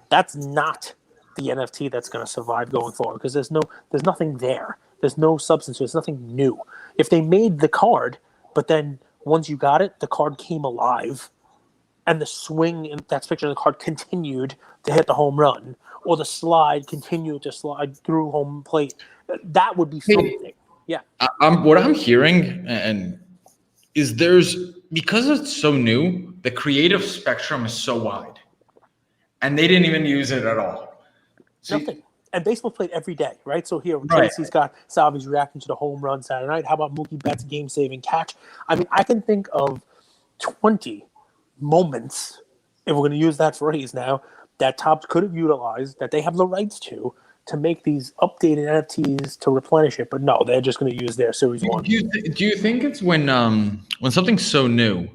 That's not the NFT that's going to survive going forward because there's nothing there. There's no substance. There's nothing new. If they made the card, but then once you got it, the card came alive and the swing in that picture of the card continued to hit the home run, or the slide continued to slide through home plate, that would be something. Yeah. What I'm hearing and is because it's so new, the creative spectrum is so wide, and they didn't even use it at all. Nothing. And baseball played every day, right? So here, Tracy's got Salvi's reaction to the home run Saturday night. How about Mookie Betts' game-saving catch? I mean, I can think of 20 moments, if we're going to use that phrase now, that Topps could have utilized, that they have the rights to make these updated NFTs to replenish it. But no, they're just going to use their Series 1. Do you think it's when something's so new,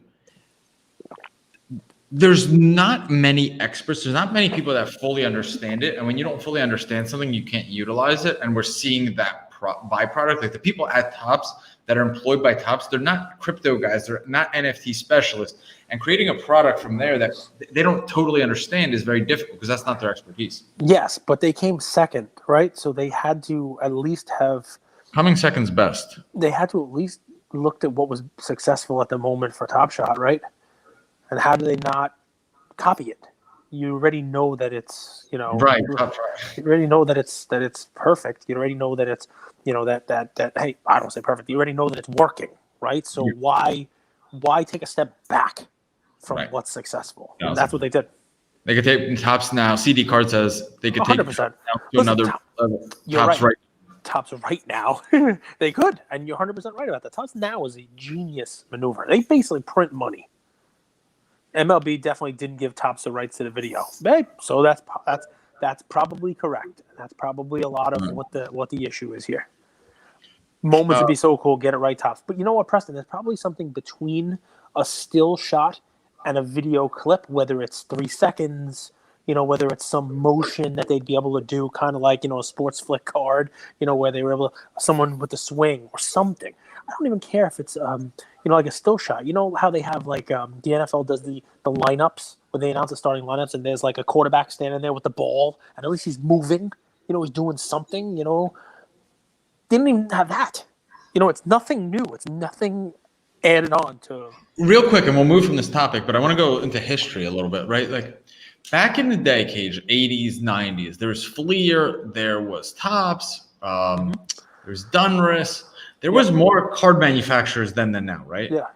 there's not many experts, there's not many people that fully understand it. And when you don't fully understand something, you can't utilize it. And we're seeing that byproduct. Like the people at Topps that are employed by Topps, they're not crypto guys, they're not NFT specialists. And creating a product from there that they don't totally understand is very difficult because that's not their expertise. Yes, but they came second, right? So they had to at least have... Coming second's best. They had to at least looked at what was successful at the moment for Top Shot, right? And how do they not copy it? You already know that it's, right. You already know that it's perfect. You already know that it's, that hey, I don't say perfect. You already know that it's working, right? So why take a step back from what's successful? No, that's what they did. They could take Topps now. CD card says they could 100%. Take to another level. Topps right. Topps right now. They could, and you're 100% right about that. Topps now is a genius maneuver. They basically print money. MLB definitely didn't give Topps the rights to the video. So that's That's probably correct. That's probably a lot of what the issue is here. Moments would be so cool, get it right, Tops. But you know what, Preston? There's probably something between a still shot and a video clip, whether it's 3 seconds, whether it's some motion that they'd be able to do, kind of like, a sports flick card, where they were able to, someone with the swing or something. I don't even care if it's, like a still shot. You know how they have, like, the NFL does the lineups, when they announce the starting lineups, and there's, like, a quarterback standing there with the ball, and at least he's moving, he's doing something, Didn't even have that. It's nothing new. It's nothing added on to. Real quick, and we'll move from this topic, but I want to go into history a little bit, right? Like back in the day, Cage, 80s, 90s, there was Fleer, there was Topps, there's Dunris. There was more card manufacturers then than now, right? Yeah.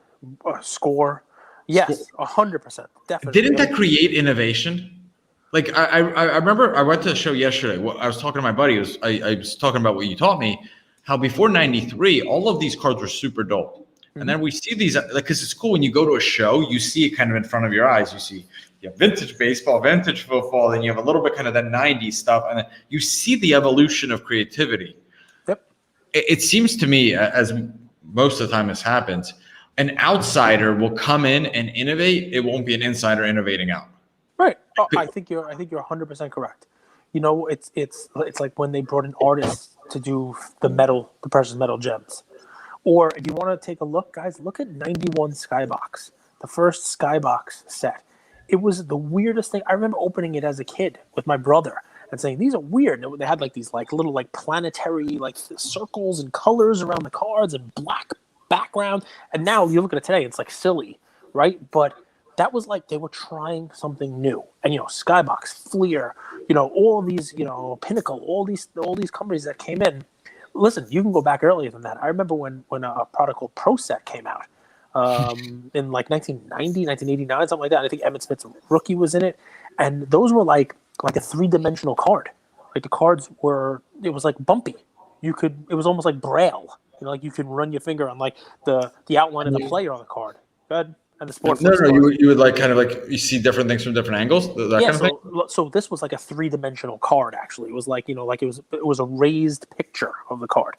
Score. Yes, 100%. Definitely. Didn't that create innovation? Like I remember I went to a show yesterday. I was talking to my buddy. I was talking about what you taught me, how before 93, all of these cards were super dope. And then we see these, like, because it's cool when you go to a show, you see it kind of in front of your eyes. You have vintage baseball, vintage football, then you have a little bit kind of that 90s stuff. And then you see the evolution of creativity. Yep. It seems to me, as most of the time this happens, an outsider will come in and innovate. It won't be an insider innovating out. Right. Oh, I think you're 100% correct. It's like when they brought in artists to do the precious metal gems. Or if you want to take a look, guys, look at 91 Skybox, the first Skybox set. It was the weirdest thing. I remember opening it as a kid with my brother and saying, these are weird. They had like these like little like planetary like circles and colors around the cards and black background. And now you look at it today, it's like silly, right? But that was like they were trying something new. And, Skybox, Fleer, all these, Pinnacle, all these companies that came in. Listen, you can go back earlier than that. I remember when a product called Pro Set came out in like 1990, 1989, something like that. I think Emmitt Smith's rookie was in it. And those were like a 3-dimensional card. Like the cards it was like bumpy. It was almost like Braille. Like you could run your finger on like the outline of the player on the card. Good. And the sports. No, you would like kind of like you see different things from different angles. That kind of thing? So this was like a 3-dimensional card. Actually, it was like like it was a raised picture of the card,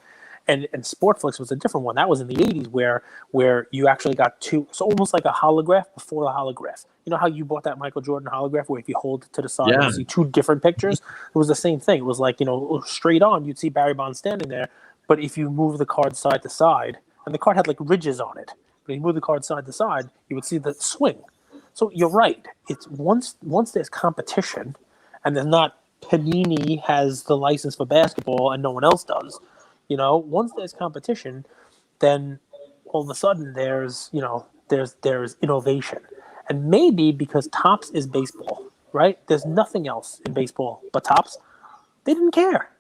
and Sportflix was a different one. That was in the 80s where you actually got two. So almost like a holograph before the holograph. You know how you bought that Michael Jordan holograph where if you hold it to the side, you see two different pictures. It was the same thing. It was like straight on, you'd see Barry Bonds standing there, but if you move the card side to side, and the card had like ridges on it. But you move the card side to side, you would see the swing. So you're right. It's once there's competition, and there's not Panini has the license for basketball and no one else does. Once there's competition, then all of a sudden there's innovation, and maybe because Topps is baseball, right? There's nothing else in baseball but Topps. They didn't care.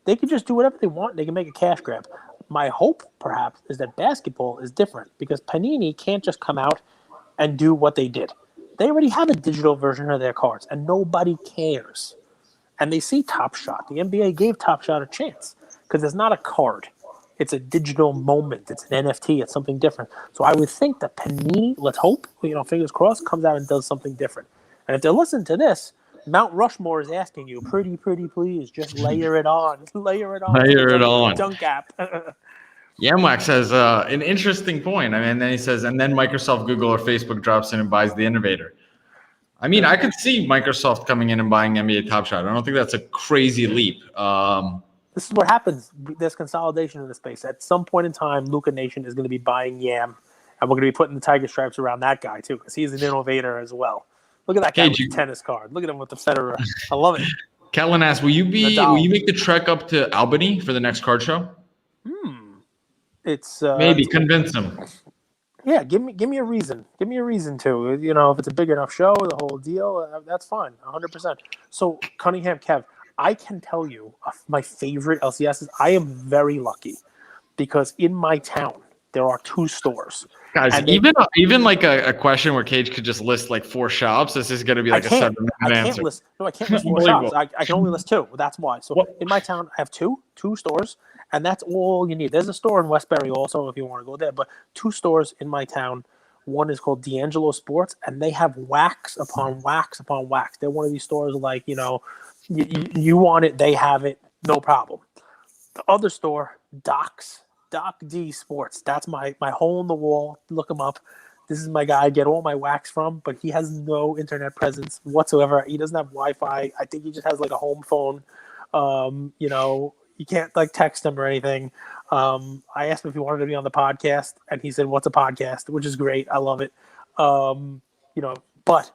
They could just do whatever they want. They can make a cash grab. My hope, perhaps, is that basketball is different because Panini can't just come out and do what they did. They already have a digital version of their cards, and nobody cares. And they see Top Shot. The NBA gave Top Shot a chance because it's not a card. It's a digital moment. It's an NFT. It's something different. So I would think that Panini, let's hope, fingers crossed, comes out and does something different. And if they're listening to this, Mount Rushmore is asking you, pretty please, just layer it on. Layer it on. Layer it on. Dunk app. Yamwax says an interesting point. I mean, then he says, and then Microsoft, Google, or Facebook drops in and buys the innovator. I mean, I could see Microsoft coming in and buying NBA Top Shot. I don't think that's a crazy leap. This is what happens. There's consolidation in the space. At some point in time, LukaNation is going to be buying Yam, and we're going to be putting the tiger stripes around that guy too, because he's an innovator as well. Look at that guy with the tennis card. Look at him with the Federer. I love it. Kellen asks, will you make the trek up to Albany for the next card show? It's maybe convince him. Yeah, give me a reason. Give me a reason to. If it's a big enough show, the whole deal, that's fine, 100%. So Cunningham, Kev, I can tell you my favorite LCSs. I am very lucky because in my town there are 2 stores. Guys, even like a question where Cage could just list like 4 shops. This is going to be like a 7-minute answer. I can't list 4 shops. I can only list 2. That's why. So in my town, I have two stores, and that's all you need. There's a store in Westbury also if you want to go there, but 2 stores in my town. One is called D'Angelo Sports, and they have wax upon wax upon wax. They're one of these stores like, you want it, they have it, no problem. The other store, Doc D Sports. That's my hole in the wall. Look him up. This is my guy I get all my wax from, but he has no internet presence whatsoever. He doesn't have Wi-Fi. I think he just has like a home phone. You can't like text him or anything. I asked him if he wanted to be on the podcast, and he said, "What's a podcast?" Which is great. I love it. But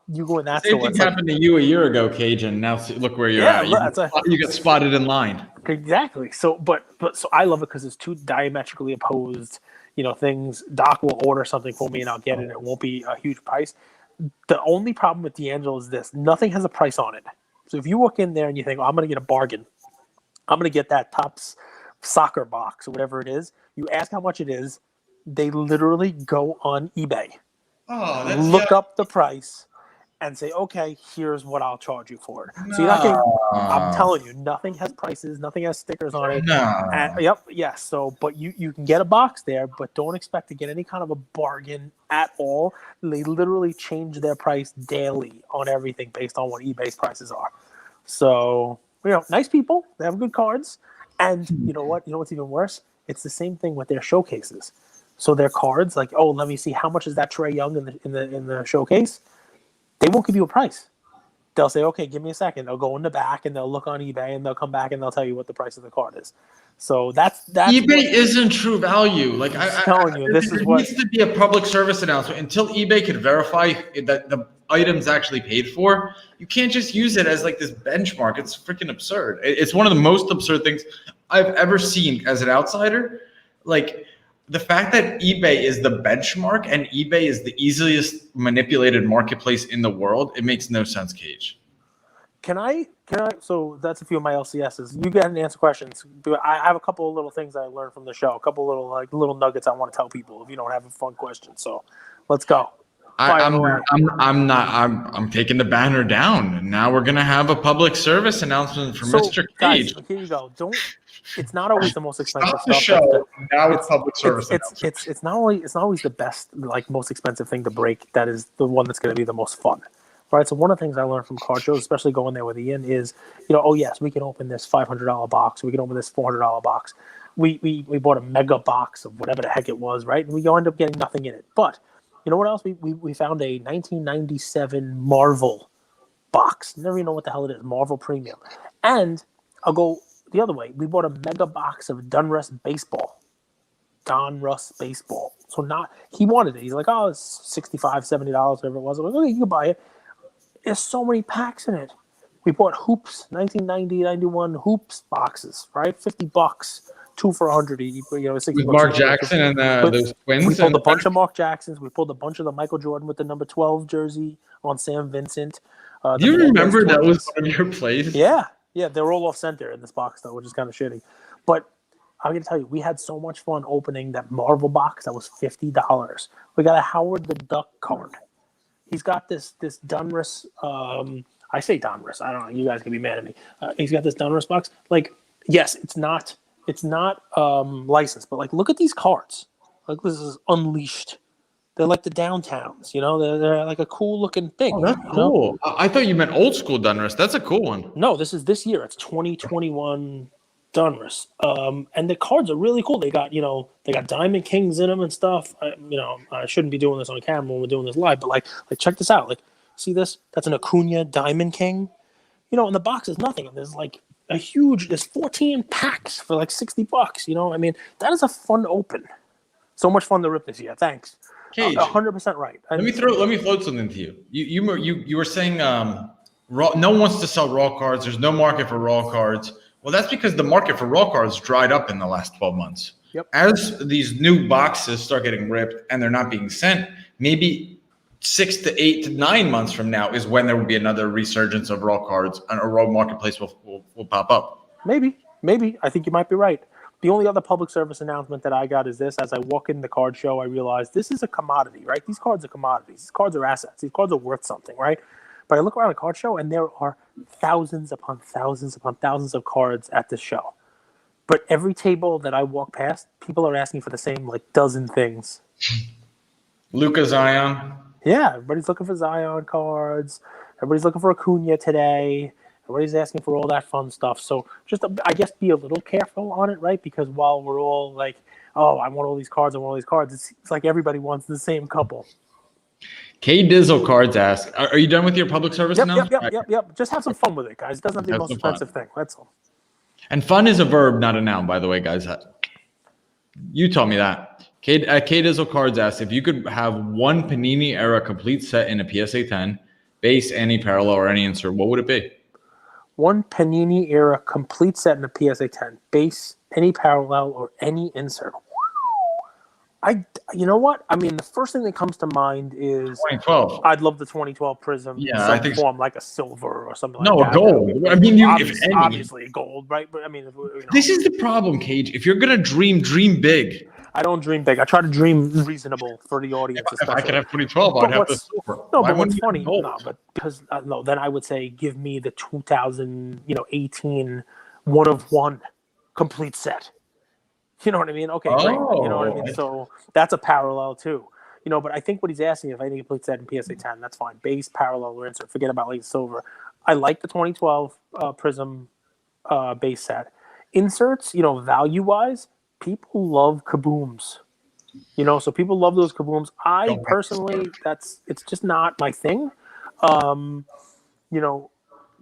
you go in that Same store. thing happened to you a year ago, Cajun. Now look where you're at. You get spotted in line. Exactly. So, but so I love it because it's two diametrically opposed, things. Doc will order something for me and I'll get it. It won't be a huge price. The only problem with D'Angelo is this: nothing has a price on it. So if you walk in there and you think, "Oh, I'm going to get a bargain. I'm going to get that Topps soccer box or whatever it is," you ask how much it is. They literally go on eBay, look up the price, and say, "Okay, here's what I'll charge you for it." No. So you're not getting. I'm telling you, nothing has prices, nothing has stickers on it. No. Yes. So, but you can get a box there, but don't expect to get any kind of a bargain at all. They literally change their price daily on everything based on what eBay's prices are. So, nice people. They have good cards, and you know what? You know what's even worse? It's the same thing with their showcases. So their cards, like, oh, let me see how much is that Trae Young in the showcase. They won't give you a price. They'll say, "Okay, give me a second." They'll go in the back and they'll look on eBay and they'll come back and they'll tell you what the price of the card is. So that's eBay isn't true value. Like I'm telling you, this is what needs to be a public service announcement. Until eBay could verify that the item's actually paid for, you can't just use it as like this benchmark. It's freaking absurd. It's one of the most absurd things I've ever seen as an outsider. Like, the fact that eBay is the benchmark and eBay is the easiest manipulated marketplace in the world, it makes no sense, Cage. Can I? So that's a few of my LCSs. You get and answer questions. I have a couple of little things I learned from the show. A couple of little nuggets I want to tell people if you don't have a fun question. So let's go. I'm taking the banner down. Now we're gonna have a public service announcement from Mr. Cage. Guys, here you go. It's not always the most expensive Stop the stuff. show. Now it's public service. It's not always the best, like, most expensive thing to break. That is the one that's going to be the most fun. Right. So one of the things I learned from card shows, especially going there with Ian, is, oh yes, we can open this $500 box. We can open this $400 box. We bought a mega box of whatever the heck it was, right? And we end up getting nothing in it. But you know what else? We found a 1997 Marvel box. Never even know what the hell it is. Marvel Premium. And I'll go the other way. We bought a mega box of Donruss baseball. So he wanted it. He's like, "Oh, it's $65, $70, whatever it was." I'm like, "Okay, you can buy it." There's so many packs in it. We bought hoops, 1990, 91 hoops boxes, right? $50, 2 for $100. $60 with Mark Jackson and those twins. We pulled a bunch of Mark Jacksons. We pulled a bunch of the Michael Jordan with the number 12 jersey on Sam Vincent. Do you remember that was one of your plays? Yeah. They were all off center in this box, though, which is kind of shitty. But I'm going to tell you, we had so much fun opening that Marvel box that was $50. We got a Howard the Duck card. He's got this Donruss. I say Donruss. I don't know. You guys can be mad at me. He's got this Donruss box. Like, yes, it's not licensed, but like, look at these cards. Like, this is Unleashed. They're like the Downtowns. They're like a cool looking thing. Oh, that's cool. I thought you meant old school Donruss. That's a cool one. No, this is this year. It's 2021 Donruss. And the cards are really cool. They got Diamond Kings in them and stuff. I shouldn't be doing this on camera when we're doing this live, but like check this out. Like, see this? That's an Acuna Diamond King. And the box is nothing. There's like there's 14 packs for like $60. That is a fun open. So much fun to rip this year. Thanks. Cage, 100% right. Let me float something to you. You were saying no one wants to sell raw cards. There's no market for raw cards. Well, that's because the market for raw cards dried up in the last 12 months. Yep. As these new boxes start getting ripped and they're not being sent, maybe 6 to 8 to 9 months from now is when there will be another resurgence of raw cards and a raw marketplace will pop up. Maybe. I think you might be right. The only other public service announcement that I got is this. As I walk in the card show, I realize this is a commodity, right? These cards are commodities. These cards are assets. These cards are worth something, right? But I look around the card show, and there are thousands upon thousands upon thousands of cards at this show. But every table that I walk past, people are asking for the same, like, dozen things. Luka Zion. Yeah, everybody's looking for Zion cards. Everybody's looking for Acuna today. Everybody's asking for all that fun stuff. So just, I guess, be a little careful on it, right? Because while we're all like, oh, I want all these cards, it's like everybody wants the same couple. K Dizzle Cards asks, are you done with your public service announcement? Yep. Just have some fun with it, guys. It doesn't have to be the most expensive thing. That's all. And fun is a verb, not a noun, by the way, guys. You taught me that. K Dizzle Cards asks, if you could have one Panini era complete set in a PSA 10, base, any parallel, or any insert, what would it be? One Panini era complete set in a PSA 10, base, any parallel, or any insert. You know what? I mean, the first thing that comes to mind is 2012. I'd love the 2012 Prizm. Yeah, I think form like a silver or something no, like that. No, a gold. I mean, obviously gold, right? But I mean, this is the problem, Cage. If you're gonna dream big. I don't dream big. I try to dream reasonable for the audience. If I could have 2012, I'd have the silver. No, but what's funny? No, but because then I would say give me the 2018 one of one complete set. You know what I mean? Okay, great. You know what I mean? So that's a parallel too. But I think what he's asking, if I need a complete set in PSA 10, that's fine. Base, parallel, or insert. Forget about like silver. I like the 2012 Prizm base set. Inserts, value-wise, people love kabooms. So people love those kabooms. I personally, it's just not my thing.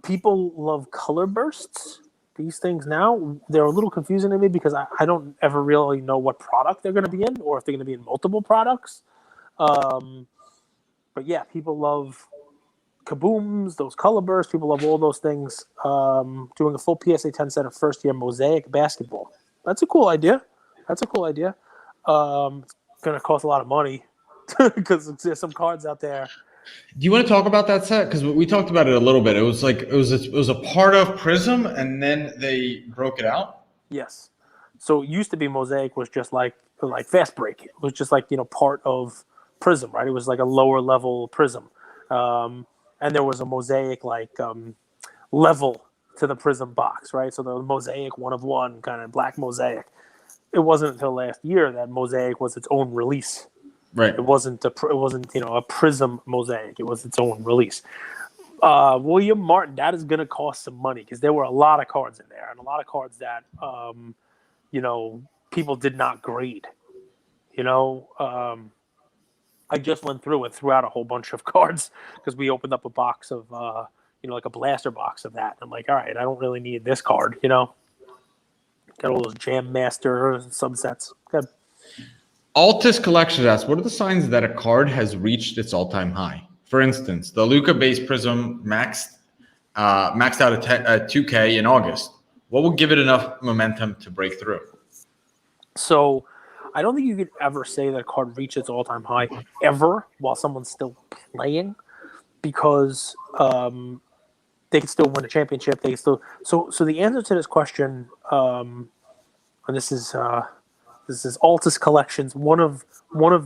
People love color bursts. These things now, they're a little confusing to me because I don't ever really know what product they're going to be in or if they're going to be in multiple products. But yeah, people love kabooms, those color bursts. People love all those things. Doing a full PSA 10 set of first-year Mosaic basketball. That's a cool idea. It's going to cost a lot of money because there's some cards out there. Do you want to talk about that set? Because we talked about it a little bit. It was like it was a part of Prizm, and then they broke it out. Yes. So it used to be Mosaic was just like Fast Break. It was just like part of Prizm, right? It was like a lower level Prizm, and there was a Mosaic level to the Prizm box, right? So the Mosaic one of one kind of black Mosaic. It wasn't until last year that Mosaic was its own release. Right. It wasn't a Prizm Mosaic. It was its own release. William Martin, that is going to cost some money because there were a lot of cards in there and a lot of cards that people did not grade. I just went through and threw out a whole bunch of cards because we opened up a box of like a blaster box of that. I'm like, all right, I don't really need this card. Got all those Jam Master subsets. Good. Altus Collections asks, what are the signs that a card has reached its all-time high? For instance, the Luka base Prizm maxed out at 2K in August. What will give it enough momentum to break through? So I don't think you could ever say that a card reached its all-time high ever while someone's still playing because they could still win a championship. They still so the answer to this question, and this is Altus Collections, one of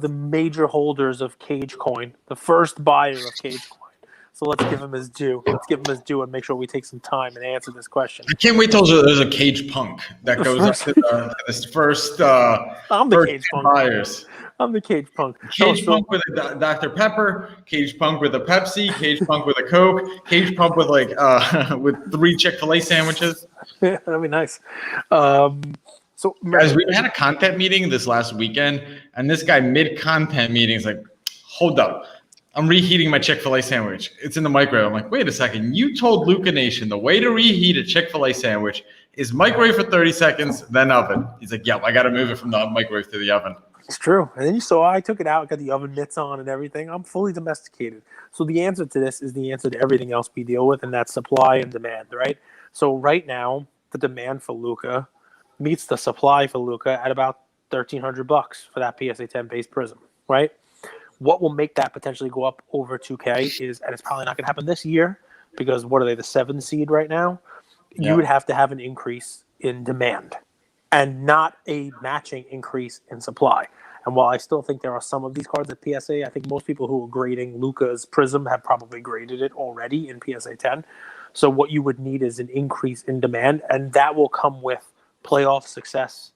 the major holders of Cage Coin, the first buyer of Cage Coin. So let's give him his due. And make sure we take some time and answer this question. I can't wait till there's a Cage Punk that goes up to this first. I'm the first Cage Punk. Buyers. I'm the Cage Punk. Cage Punk with a Dr. Pepper. Cage Punk with a Pepsi. Cage Punk with a Coke. Cage Punk with with 3 Chil Fil A sandwiches. Yeah, that'd be nice. So, guys, we had a content meeting this last weekend, and this guy mid-content meeting is like, hold up. I'm reheating my Chil Fil A sandwich. It's in the microwave. I'm like, wait a second. You told LukaNation the way to reheat a Chil Fil A sandwich is microwave for 30 seconds, then oven. He's like, yep, I got to move it from the microwave to the oven. It's true. And then you saw I took it out, got the oven mitts on and everything. I'm fully domesticated. So the answer to this is the answer to everything else we deal with, and that's supply and demand, right? So right now, the demand for Luka meets the supply for Luka at about $1,300 for that PSA 10 base Prizm, right? What will make that potentially go up over 2K is, and it's probably not going to happen this year because what are they, the 7 seed right now? Yeah. You would have to have an increase in demand and not a matching increase in supply. And while I still think there are some of these cards at PSA, I think most people who are grading Luka's Prizm have probably graded it already in PSA 10. So what you would need is an increase in demand, and that will come with playoff success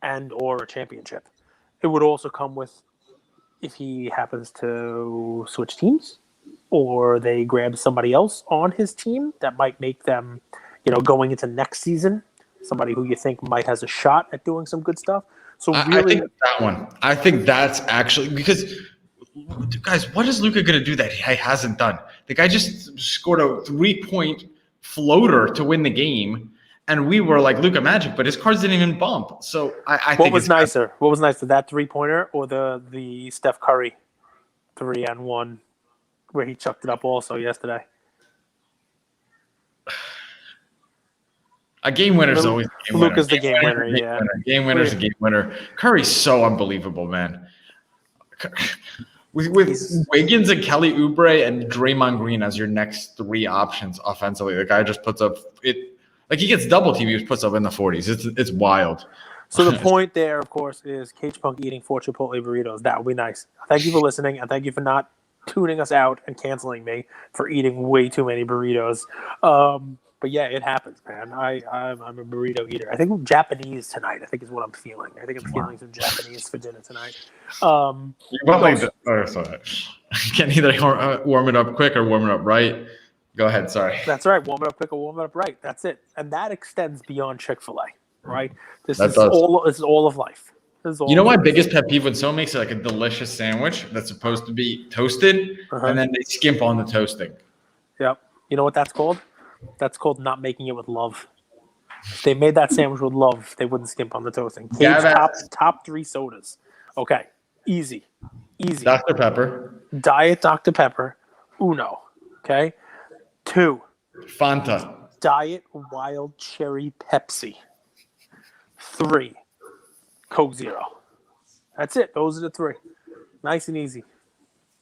and or a championship. It would also come with, if he happens to switch teams or they grab somebody else on his team that might make them, going into next season, somebody who you think might has a shot at doing some good stuff. So I really, think that one. I think that's actually because, guys, what is Luka going to do that he hasn't done? The guy just scored a 3-point floater to win the game, and we were like Luka Magic, but his cards didn't even bump. So I what think was it's nicer? What was nicer, that 3-pointer or the Steph Curry 3-and-1 where he chucked it up also yesterday? a game winner is always a game winner. Luka's the game winner, yeah. Game winner's a game winner. Curry's so unbelievable, man. With Wiggins and Kelly Oubre and Draymond Green as your next 3 options offensively, the guy just puts up it like he gets double team. He puts up in the 40s. It's wild. So the point there, of course, is Cage Punk eating 4 Chipotle burritos. That would be nice. Thank you for listening, and thank you for not tuning us out and canceling me for eating way too many burritos. But yeah, it happens, man. I'm a burrito eater. I think Japanese tonight. I think is what I'm feeling. I think I'm feeling some Japanese for dinner tonight. Sorry. You can either warm it up quick or warm it up right. Go ahead. Sorry. That's right. Warm it up quick or warm it up right. That's it. And that extends beyond Chick-fil-A, right? This is all of life. You know my biggest pet peeve when someone makes like a delicious sandwich that's supposed to be toasted and then they skimp on the toasting. Yep. You know what that's called? That's called not making it with love. If they made that sandwich with love, they wouldn't skimp on the toasting. Cage top 3 sodas. Okay. Easy. Dr. Pepper. Diet Dr. Pepper. Uno. Okay. 2. Fanta. Diet Wild Cherry Pepsi. 3. Coke Zero. That's it. Those are the 3. Nice and easy.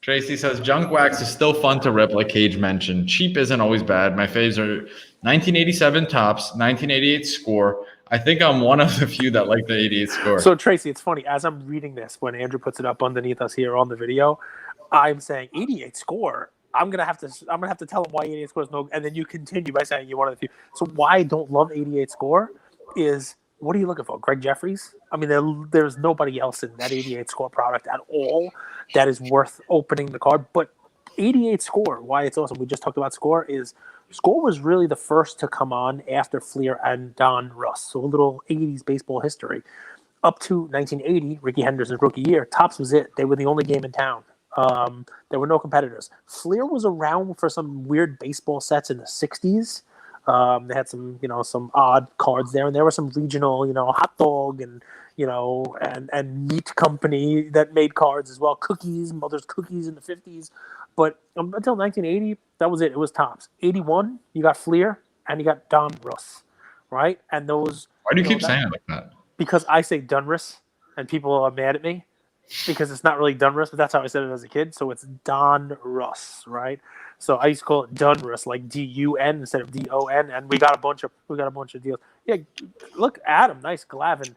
Tracy says, junk wax is still fun to rip, like Cage mentioned. Cheap isn't always bad. My faves are 1987 Tops, 1988 Score. I think I'm one of the few that like the 88 Score. So, Tracy, it's funny. As I'm reading this, when Andrew puts it up underneath us here on the video, I'm saying 88 Score. I'm gonna have to tell him why 88 Score is no, and then you continue by saying you're one of the few. So why I don't love 88 Score is, what are you looking for? Greg Jeffries? I mean, there's nobody else in that 88 Score product at all that is worth opening the card. But 88 Score, why it's awesome, we just talked about Score, is Score was really the first to come on after Fleer and Don Russ. So a little 80s baseball history. Up to 1980, Ricky Henderson's rookie year, Topps was it. They were the only game in town. There were no competitors. Fleer was around for some weird baseball sets in the 60s. They had some odd cards there, and there were some regional, hot dog and meat company that made cards as well. Cookies, Mother's Cookies in the 50s. But until 1980, that was it. It was Topps. 81, you got Fleer and you got Don Russ, right? And those. Why do you keep saying it like that? Because I say Donruss, and people are mad at me because it's not really Donruss, but that's how I said it as a kid. So it's Don Russ, right? So I used to call it Donruss, like D-U-N instead of D-O-N, and we got a bunch of deals. Yeah, look, Adam, nice Glavin.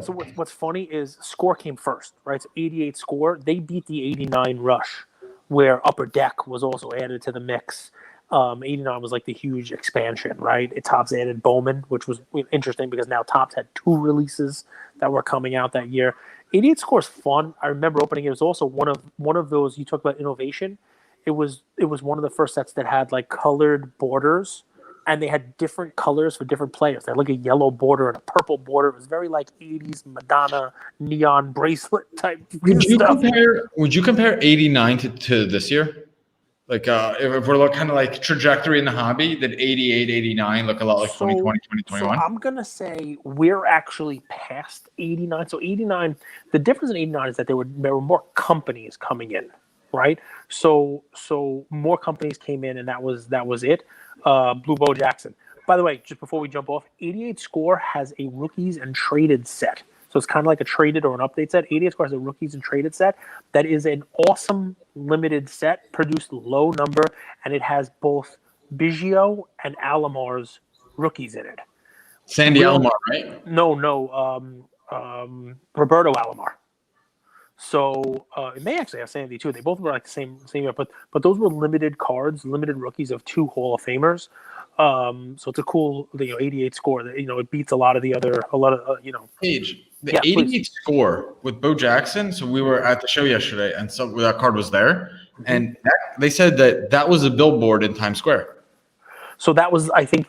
So what's funny is Score came first, right? So 88 Score, they beat the 89 Rush, where Upper Deck was also added to the mix. 89 was like the huge expansion, right? Topps added Bowman, which was interesting because now Topps had 2 releases that were coming out that year. 88 Score is fun. I remember opening it. It was also one of those, you talk about innovation. It was one of the first sets that had like colored borders, and they had different colors for different players. They had like a yellow border and a purple border. It was very like 80s Madonna neon bracelet type stuff. Would you compare 89 to this year? Like if we're looking kind of like trajectory in the hobby, did 88, 89 look a lot like 2020, 2021? So I'm going to say we're actually past 89. So 89, the difference in 89 is that there were more companies coming in, right? So more companies came in, and that was it. Blue Bo Jackson. By the way, just before we jump off, 88 Score has a rookies and traded set. So it's kind of like a traded or an update set. 88 Score has a rookies and traded set. That is an awesome limited set, produced low number, and it has both Biggio and Alomar's rookies in it. Sandy Alomar, right? No, Roberto Alomar. So it may actually have Sandy too. They both were like the same year, but those were limited cards, limited rookies of 2 Hall of Famers. So it's a cool 88 score that it beats a lot of Page, the Yeah, 88 please. score with Bo Jackson. So we were at the show yesterday, and so that card was there, and they said that was a billboard in Times Square. So that was, I think,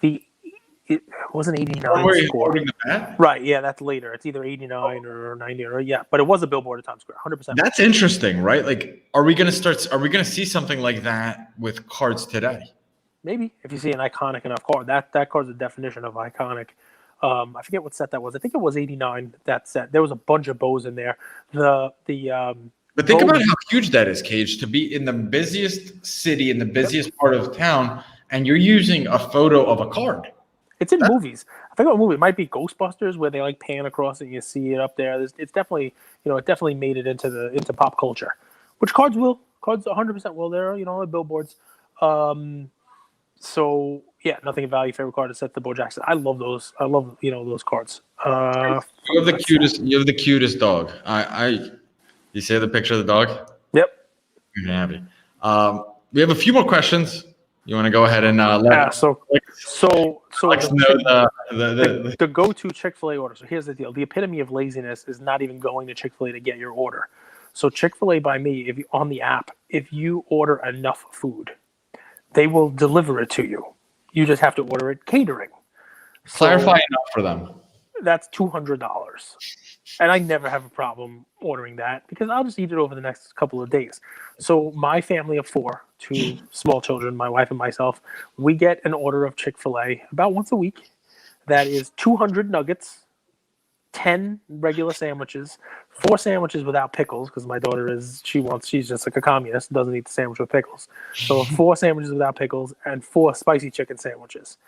it was an 89 Where he's score. holding the bat? Right, yeah, that's later. It's either 89 or 90 or but it was a billboard at Times Square, 100%. That's interesting, right? Like, are we gonna see something like that with cards today? Maybe if you see an iconic enough card, that card's a definition of iconic. I forget what set that was. I think it was 89. That set. There was a bunch of bows in there. But think about how huge that is, Cage, to be in the busiest city in the busiest part of town, and you're using a photo of a card. It's in movies. I think what movie it might be Ghostbusters, where they like pan across it and you see it up there. It's definitely it definitely made it into pop culture, which cards 100% will. There billboards. So yeah, nothing of value. Favorite card is set to Bo Jackson. I love those. I love those cards. You have the cutest. You have the cutest dog. You see the picture of the dog? Yep. You're happy. We have a few more questions. You want to go ahead and let Alex know the go-to Chick-fil-A order. So here's the deal: the epitome of laziness is not even going to Chick-fil-A to get your order. So Chick-fil-A by me, if you on the app, if you order enough food, they will deliver it to you. You just have to order it catering. Clarify enough for them. That's $200. And I never have a problem ordering that because I'll just eat it over the next couple of days. So my family of 4, 2 small children, my wife and myself, we get an order of Chick-fil-A about once a week. That is 200 nuggets, 10 regular sandwiches, 4 sandwiches without pickles because my daughter she's just like a communist, doesn't eat the sandwich with pickles. So 4 sandwiches without pickles and 4 spicy chicken sandwiches.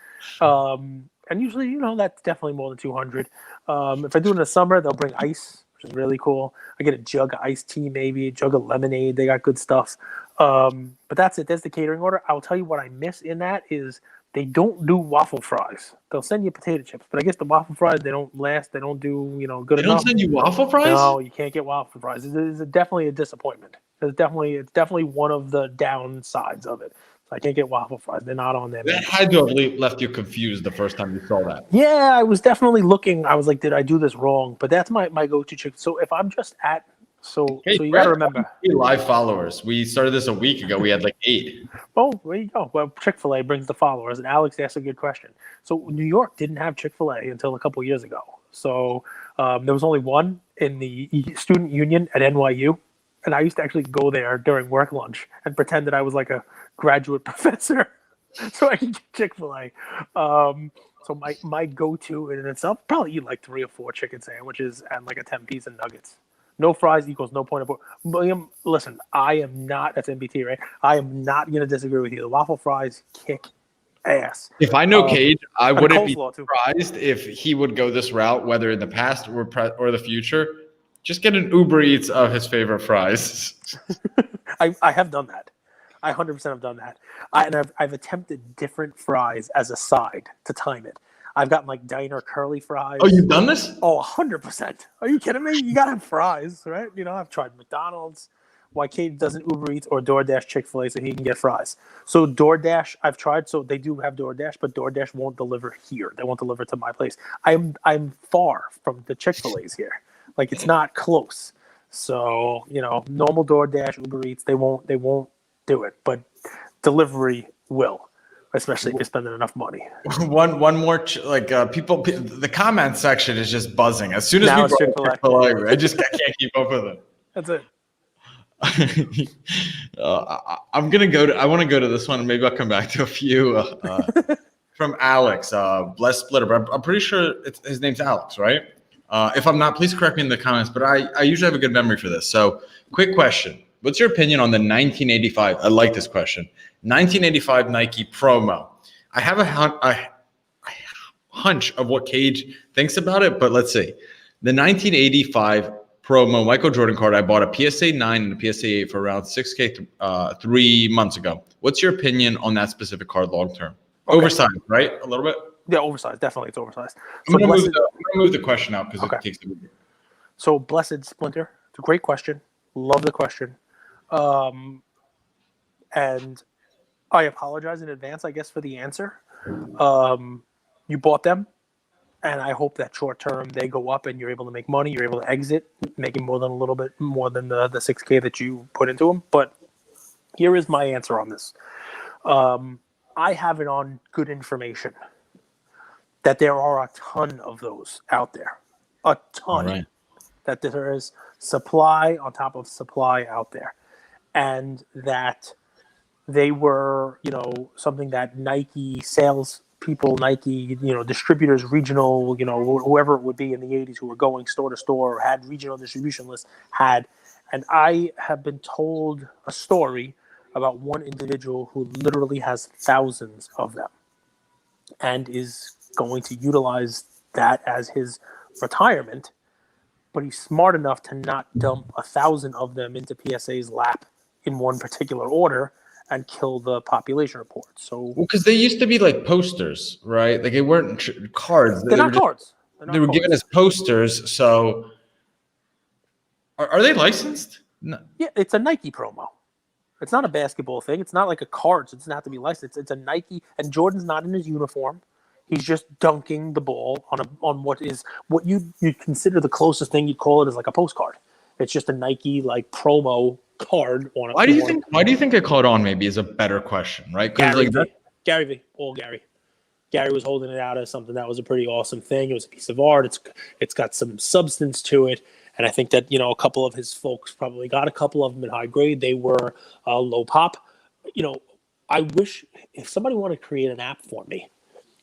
And usually, that's definitely more than 200. If I do it in the summer, they'll bring ice, which is really cool. I get a jug of iced tea, maybe a jug of lemonade. They got good stuff. But that's it. That's the catering order. I'll tell you what I miss in that is they don't do waffle fries. They'll send you potato chips, but I guess the waffle fries, they don't last. They don't do, good enough. They don't send you waffle fries? No, you can't get waffle fries. It's definitely a disappointment. It's definitely one of the downsides of it. I can't get waffle fries. They're not on there. That had to have left you confused the first time you saw that. Yeah, I was definitely looking. I was like, did I do this wrong? But that's my go-to chicken. So if I'm just so you got to remember. Live followers. We started this a week ago. We had like 8. Oh, there you go. Well, Chick-fil-A brings the followers. And Alex asked a good question. So New York didn't have Chick-fil-A until a couple years ago. So there was only one in the student union at NYU. And I used to actually go there during work lunch and pretend that I was like a graduate professor so I could get Chick-fil-A. So my go-to in itself, probably eat like 3 or 4 chicken sandwiches and like a 10-piece of nuggets. No fries equals no point of order. William, listen, I am not, that's MBT, right? I am not going to disagree with you. The waffle fries kick ass. If I know Cage, I wouldn't be surprised too. if he would go this route, whether in the past or the future. Just get an Uber Eats of his favorite fries. I have done that. I 100% have done that. I've attempted different fries as a side to time it. I've gotten like diner curly fries. Oh, you've done this? Oh, 100%. Are you kidding me? You got to have fries, right? I've tried McDonald's. Why Kate doesn't Uber Eats or DoorDash Chick-fil-A so he can get fries. So DoorDash, I've tried. So they do have DoorDash, but DoorDash won't deliver here. They won't deliver to my place. I'm far from the Chick-fil-A's here. Like it's not close. So, normal DoorDash, Uber Eats, they won't do it, but delivery will, especially if you're spending enough money. One more, people, the comment section is just buzzing. As soon as now we brought Chick-fil-A, I can't keep up with it. That's it. I want to go to this one, and maybe I'll come back to a few from Alex, Bless Splitter. But I'm pretty sure his name's Alex, right? If I'm not, please correct me in the comments, but I usually have a good memory for this. So quick question. What's your opinion on the 1985? I like this question. 1985 Nike promo. I have a hunch of what Cage thinks about it, but let's see. The 1985 promo Michael Jordan card, I bought a PSA 9 and a PSA 8 for around $6K 3 months ago. What's your opinion on that specific card long term? Okay. Oversized, right? A little bit? Yeah, oversized. Definitely, it's oversized. I'm going to move the question out because it takes a minute. So, Blessed Splinter, it's a great question. Love the question. And I apologize in advance, I guess, for the answer. You bought them, and I hope that short term they go up and you're able to make money. You're able to exit, making more than a little bit more than the 6K that you put into them. But here is my answer on this. I have it on good information that there are a ton of those out there. A ton. Right. That there is supply on top of supply out there. And that they were, something that Nike sales people, Nike, distributors, regional, whoever it would be in the 80s who were going store to store or had regional distribution lists had. And I have been told a story about one individual who literally has thousands of them and is going to utilize that as his retirement. But he's smart enough to not dump 1,000 of them into PSA's lap in one particular order and kill the population report. So, because they used to be like posters, right? Like they weren't cards. They're not cards. They were given as posters. So, are they licensed? No. Yeah, it's a Nike promo. It's not a basketball thing. It's not like a card. So it doesn't have to be licensed. It's a Nike, and Jordan's not in his uniform. He's just dunking the ball on what you consider the closest thing you'd call it is like a postcard. It's just a Nike like promo card on a. Why do you think it caught on? Maybe is a better question, right? Gary V. Gary was holding it out as something that was a pretty awesome thing. It was a piece of art. It's got some substance to it, and I think that a couple of his folks probably got a couple of them in high grade. They were low pop. I wish if somebody wanted to create an app for me.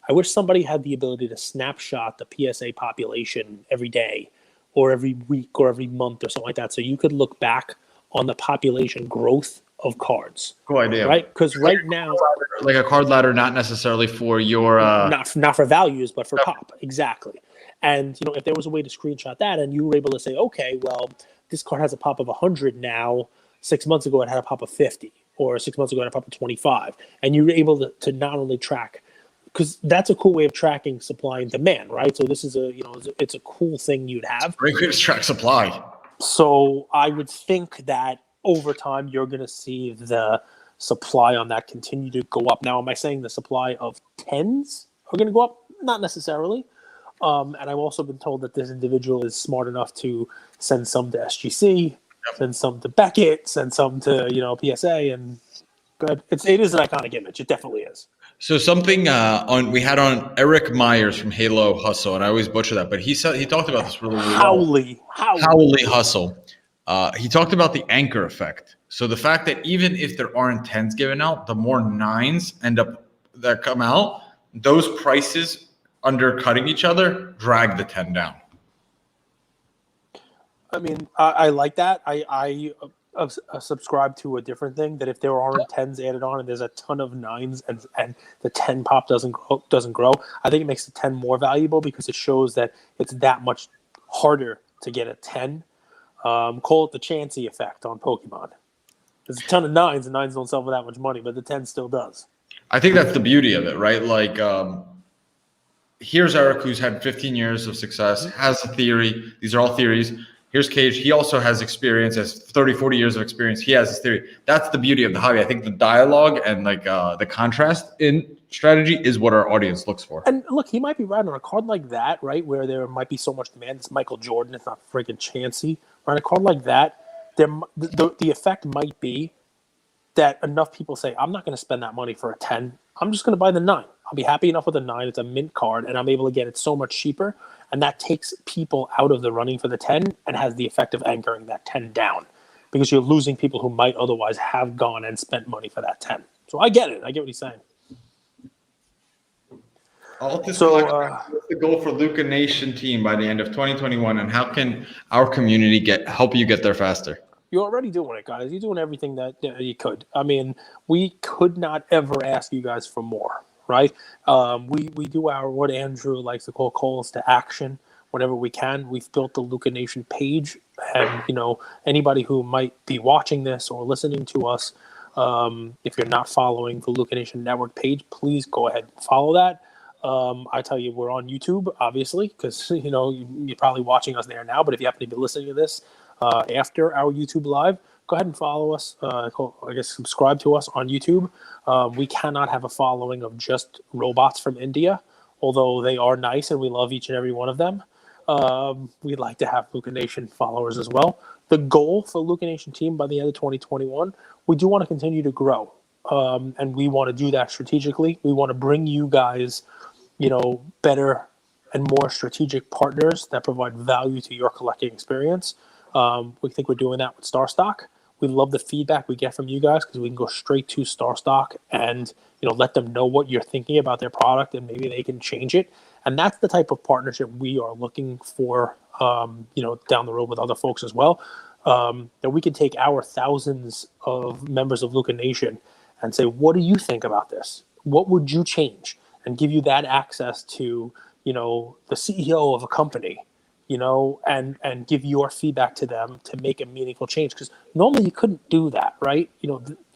I wish somebody had the ability to snapshot the PSA population every day or every week or every month or something like that. So you could look back on the population growth of cards. Cool idea. Right? Because right now... Like a card ladder, not necessarily for your... Not for values, but for pop. Exactly. And, if there was a way to screenshot that and you were able to say, okay, well, this card has a pop of 100 now. 6 months ago, it had a pop of 50. Or 6 months ago, it had a pop of 25. And you were able to not only track... Because that's a cool way of tracking supply and demand, right? So this is it's a cool thing you'd have. Great way to track supply. So I would think that over time you're going to see the supply on that continue to go up. Now, am I saying the supply of 10s are going to go up? Not necessarily. And I've also been told that this individual is smart enough to send some to SGC, send some to Beckett, send some to PSA, and good. It is an iconic image. It definitely is. So something we had on Eric Myers from Halo Hustle, and I always butcher that, but he talked about this really well. Howley Hustle. He talked about the anchor effect. So the fact that even if there aren't 10s given out, the more 9s that come out, those prices undercutting each other drag the 10 down. I mean, I like that. I subscribe to a different thing that if there aren't 10s added on and there's a ton of 9s and the 10 pop doesn't grow, I think it makes the 10 more valuable because it shows that it's that much harder to get a 10. Call it the Chansey effect on Pokemon. There's a ton of 9s and 9s don't sell for that much money, but the 10 still does. I think that's the beauty of it, right? Like, here's Eric, who's had 15 years of success, has a theory. These are all theories. Here's Cage. He also has experience, has 30, 40 years of experience. He has his theory. That's the beauty of the hobby. I think the dialogue and the contrast in strategy is what our audience looks for. And look, he might be right on a card like that, right, where there might be so much demand. It's Michael Jordan. It's not freaking Chansey. On a card like that, the effect might be that enough people say, I'm not going to spend that money for a 10. I'm just going to buy the 9. I'll be happy enough with a 9. It's a mint card, and I'm able to get it so much cheaper. And that takes people out of the running for the 10 and has the effect of anchoring that 10 down because you're losing people who might otherwise have gone and spent money for that 10. So I get it. I get what he's saying. What's the goal for LukaNation team by the end of 2021, and how can our community help you get there faster? You're already doing it, guys. You're doing everything that you could. I mean, we could not ever ask you guys for more. Right, we do what Andrew likes to call calls to action whenever we can. We've built the LukaNation page, and anybody who might be watching this or listening to us, if you're not following the LukaNation network page, please go ahead and follow that. I tell you, we're on YouTube, obviously, because you're probably watching us there now. But if you happen to be listening to this after our YouTube live, go ahead and follow us. I guess subscribe to us on YouTube. We cannot have a following of just robots from India, although they are nice and we love each and every one of them. We'd like to have LukaNation followers as well. The goal for LukaNation team by the end of 2021, we do want to continue to grow. And we want to do that strategically. We want to bring you guys, better and more strategic partners that provide value to your collecting experience. We think we're doing that with Star Stock. We love the feedback we get from you guys because we can go straight to Star Stock and let them know what you're thinking about their product and maybe they can change it. And that's the type of partnership we are looking for, down the road with other folks as well. That we can take our thousands of members of LukaNation and say, what do you think about this? What would you change? And give you that access to, the CEO of a company, and give your feedback to them to make a meaningful change. Because normally you couldn't do that, right?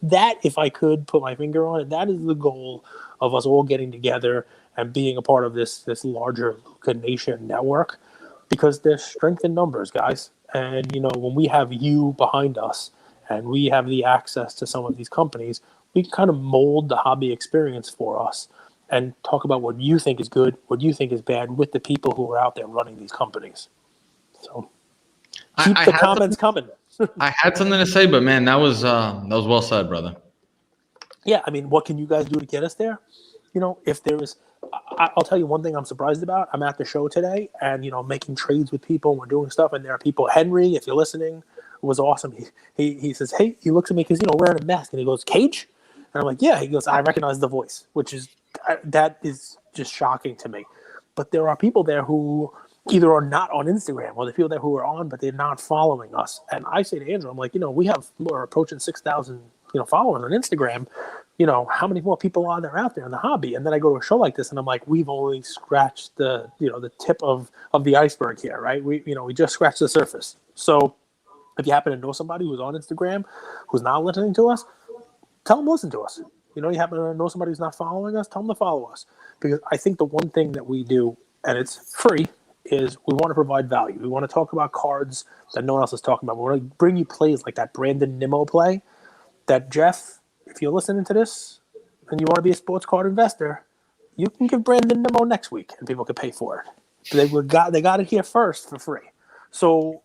That, if I could put my finger on it, that is the goal of us all getting together and being a part of this larger LukaNation network, because there's strength in numbers, guys. And, when we have you behind us and we have the access to some of these companies, we can kind of mold the hobby experience for us and talk about what you think is good, what you think is bad with the people who are out there running these companies. So keep the comments coming. I had something to say, but man, that was well said, brother. Yeah, I mean, what can you guys do to get us there? If there's, I'll tell you one thing I'm surprised about. I'm at the show today and, making trades with people and we're doing stuff. And there are people, Henry, if you're listening, was awesome. He says, hey, he looks at me because, wearing a mask and he goes, Cage? And I'm like, yeah. He goes, I recognize the voice, which is, that is just shocking to me. But there are people there who either are not on Instagram or the people there who are on, but they're not following us. And I say to Andrew, I'm like, we're approaching 6,000, followers on Instagram. How many more people are there out there in the hobby? And then I go to a show like this and I'm like, we've only scratched the tip of the iceberg here, right? We just scratched the surface. So if you happen to know somebody who's on Instagram, who's not listening to us, tell them to listen to us. You happen to know somebody who's not following us, tell them to follow us. Because I think the one thing that we do, and it's free, is we want to provide value. We want to talk about cards that no one else is talking about. We want to bring you plays like that Brandon Nimmo play that, Jeff, if you're listening to this and you want to be a sports card investor, you can give Brandon Nimmo next week and people can pay for it. They got it here first for free. So,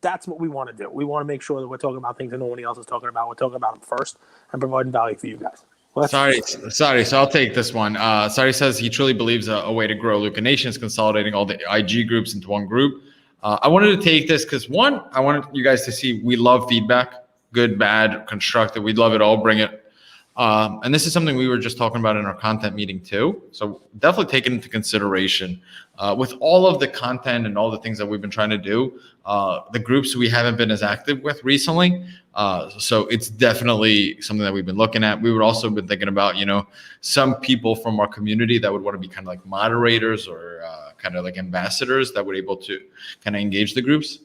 that's what we want to do. We want to make sure that we're talking about things that nobody else is talking about. We're talking about them first and providing value for you guys. Sorry. So I'll take this one. Sorry says he truly believes a way to grow LukaNation is consolidating all the IG groups into one group. I wanted to take this because, one, I wanted you guys to see we love feedback, good, bad, constructive. We'd love it all. Bring it. And this is something we were just talking about in our content meeting too. So definitely take it into consideration. With all of the content and all the things that we've been trying to do, the groups we haven't been as active with recently. So it's definitely something that we've been looking at. We would also been thinking about, some people from our community that would want to be kind of like moderators or kind of like ambassadors that would able to kind of engage the groups.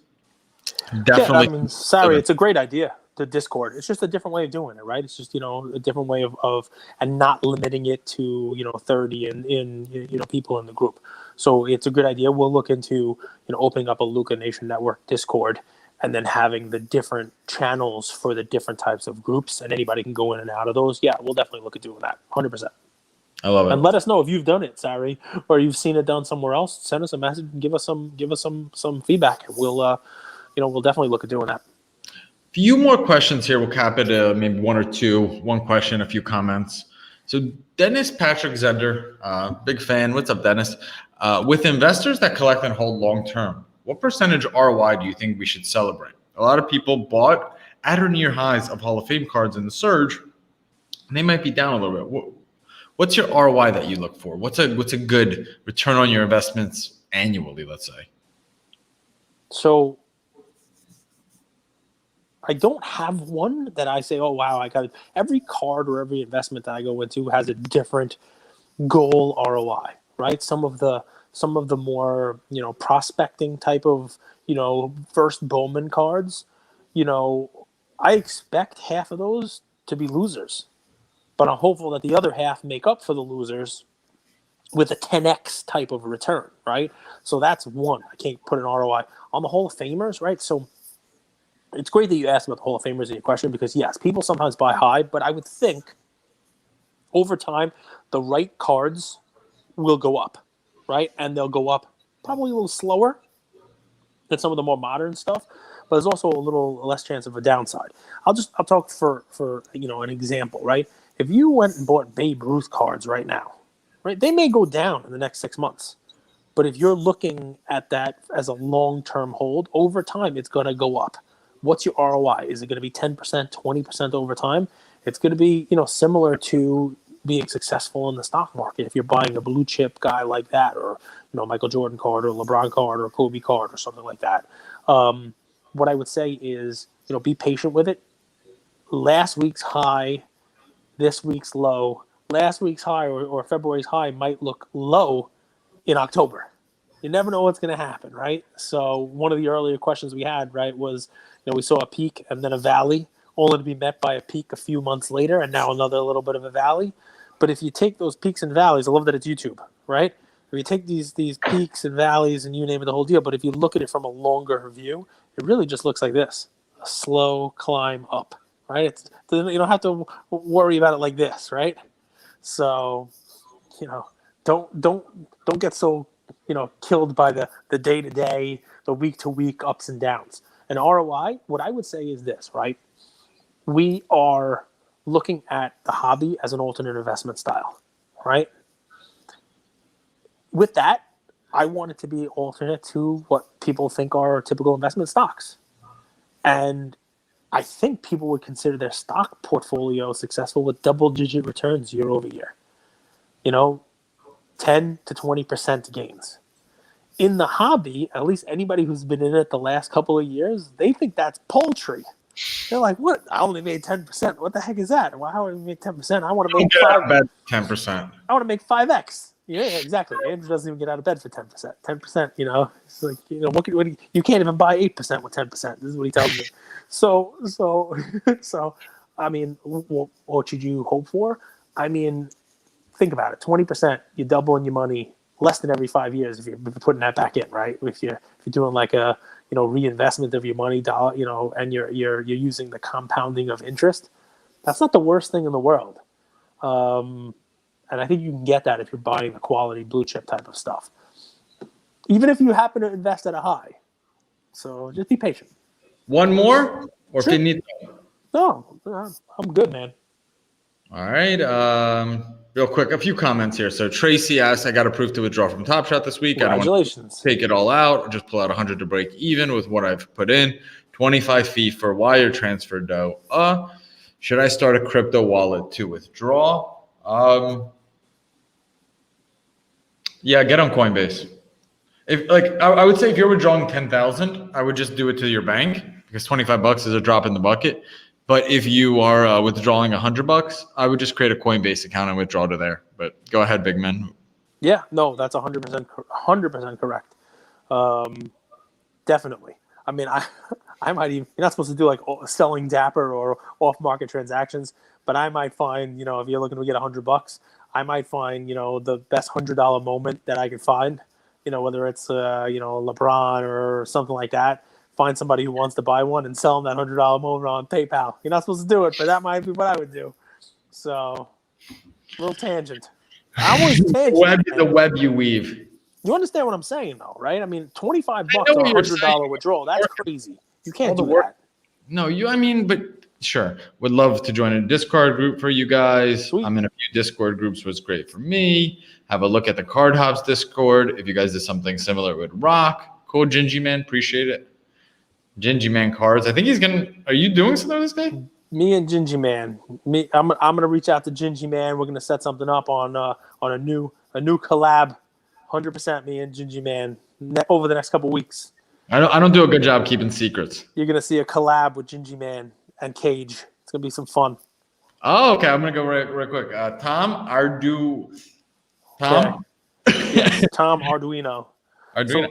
Definitely. Yeah, it's a great idea. The Discord. It's just a different way of doing it, right? It's just, a different way of and not limiting it to, 30 in people in the group. So it's a good idea. We'll look into, opening up a LukaNation network Discord and then having the different channels for the different types of groups and anybody can go in and out of those. Yeah, we'll definitely look at doing that. 100%. I love it. And let us know if you've done it, Sari, or you've seen it done somewhere else. Send us a message and give us some feedback. And we'll definitely look at doing that. Few more questions here. We'll cap it maybe one or two. One question, a few comments. So Dennis Patrick Zender, big fan. What's up, Dennis? With investors that collect and hold long term, what percentage ROI do you think we should celebrate? A lot of people bought at or near highs of Hall of Fame cards in the surge, and they might be down a little bit. What's your ROI that you look for? What's a good return on your investments annually, let's say? So I don't have one that I say, oh, wow, I got it. Every card or every investment that I go into has a different goal ROI, right? Some of the more, prospecting type of, first Bowman cards, I expect half of those to be losers, but I'm hopeful that the other half make up for the losers with a 10x type of return, right? So that's one. I can't put an ROI on the Hall of Famers, right? So it's great that you asked about the Hall of Famers in your question because, yes, people sometimes buy high, but I would think over time the right cards will go up, right? And they'll go up probably a little slower than some of the more modern stuff, but there's also a little less chance of a downside. I'll talk for an example, right? If you went and bought Babe Ruth cards right now, right, they may go down in the next 6 months. But if you're looking at that as a long-term hold, over time it's going to go up. What's your ROI? Is it going to be 10%, 20% over time? It's going to be, similar to being successful in the stock market. If you're buying a blue chip guy like that, or Michael Jordan card, or LeBron card, or Kobe card, or something like that. What I would say is, be patient with it. Last week's high, this week's low. Last week's high or February's high might look low in October. You never know what's going to happen, right? So one of the earlier questions we had, right, was, we saw a peak and then a valley, only to be met by a peak a few months later, and now another little bit of a valley. But if you take those peaks and valleys, I love that it's YouTube, right? If you take these peaks and valleys and you name it, the whole deal, but if you look at it from a longer view, it really just looks like this, a slow climb up, right? You don't have to worry about it like this, right? So, don't get so killed by the day-to-day, the week-to-week ups and downs. And ROI, what I would say is this, right? We are looking at the hobby as an alternate investment style, right? With that, I want it to be alternate to what people think are typical investment stocks. And I think people would consider their stock portfolio successful with double-digit returns year over year. 10 to 20% gains. In the hobby, at least anybody who's been in it the last couple of years, they think that's paltry. They're like, "What? I only made 10%. What the heck is that? Well, how would I make 10%? I want to make 10%. I want to make 5x." Yeah, exactly. Andrew doesn't even get out of bed for 10%. 10%, it's like, you can't even buy 8% with 10%. This is what he tells me. So, I mean, what should you hope for? I mean, think about it. 20%, you're doubling your money less than every 5 years if you're putting that back in, right? If you're doing like a reinvestment of your money, and you're using the compounding of interest, that's not the worst thing in the world. And I think you can get that if you're buying the quality blue chip type of stuff, even if you happen to invest at a high. So just be patient. One more, or sure. if you need. No, I'm good, man. All right. Real quick, a few comments here. So Tracy asked, I got approved to withdraw from Top Shot this week. Congratulations. I don't want to take it all out, or just pull out 100 to break even with what I've put in. 25 fee for wire transfer dough. Should I start a crypto wallet to withdraw? Yeah, get on Coinbase. I would say if you're withdrawing 10,000, I would just do it to your bank because $25 is a drop in the bucket. But if you are withdrawing $100, I would just create a Coinbase account and withdraw to there. But go ahead, big man. Yeah, no, that's 100% correct. Definitely. I mean, I might even, you're not supposed to do like selling Dapper or off-market transactions, but I might find, if you're looking to get $100, I might find, the best $100 moment that I could find, whether it's, LeBron or something like that. Find somebody who wants to buy one and sell them that $100 moment on PayPal. You're not supposed to do it, but that might be what I would do. So, little tangent. I always tangent. The web you weave. You understand what I'm saying, though, right? I mean, $25 on a $100 withdrawal, that's crazy. You can't do that. No, but sure. Would love to join a Discord group for you guys. Sweet. I'm in a few Discord groups, was great for me. Have a look at the Card Hops Discord. If you guys did something similar, it would rock. Cool, Gingy Man. Appreciate it. Gingy Man cards. I think he's are you doing something with this guy? Me and Gingy Man. I'm gonna reach out to Gingy Man. We're gonna set something up on a new collab. 100% me and Gingy Man over the next couple weeks. I don't do a good job keeping secrets. You're gonna see a collab with Gingy Man and Cage. It's gonna be some fun. Oh, okay. I'm gonna go right quick. Tom. Yes, Tom Arduino.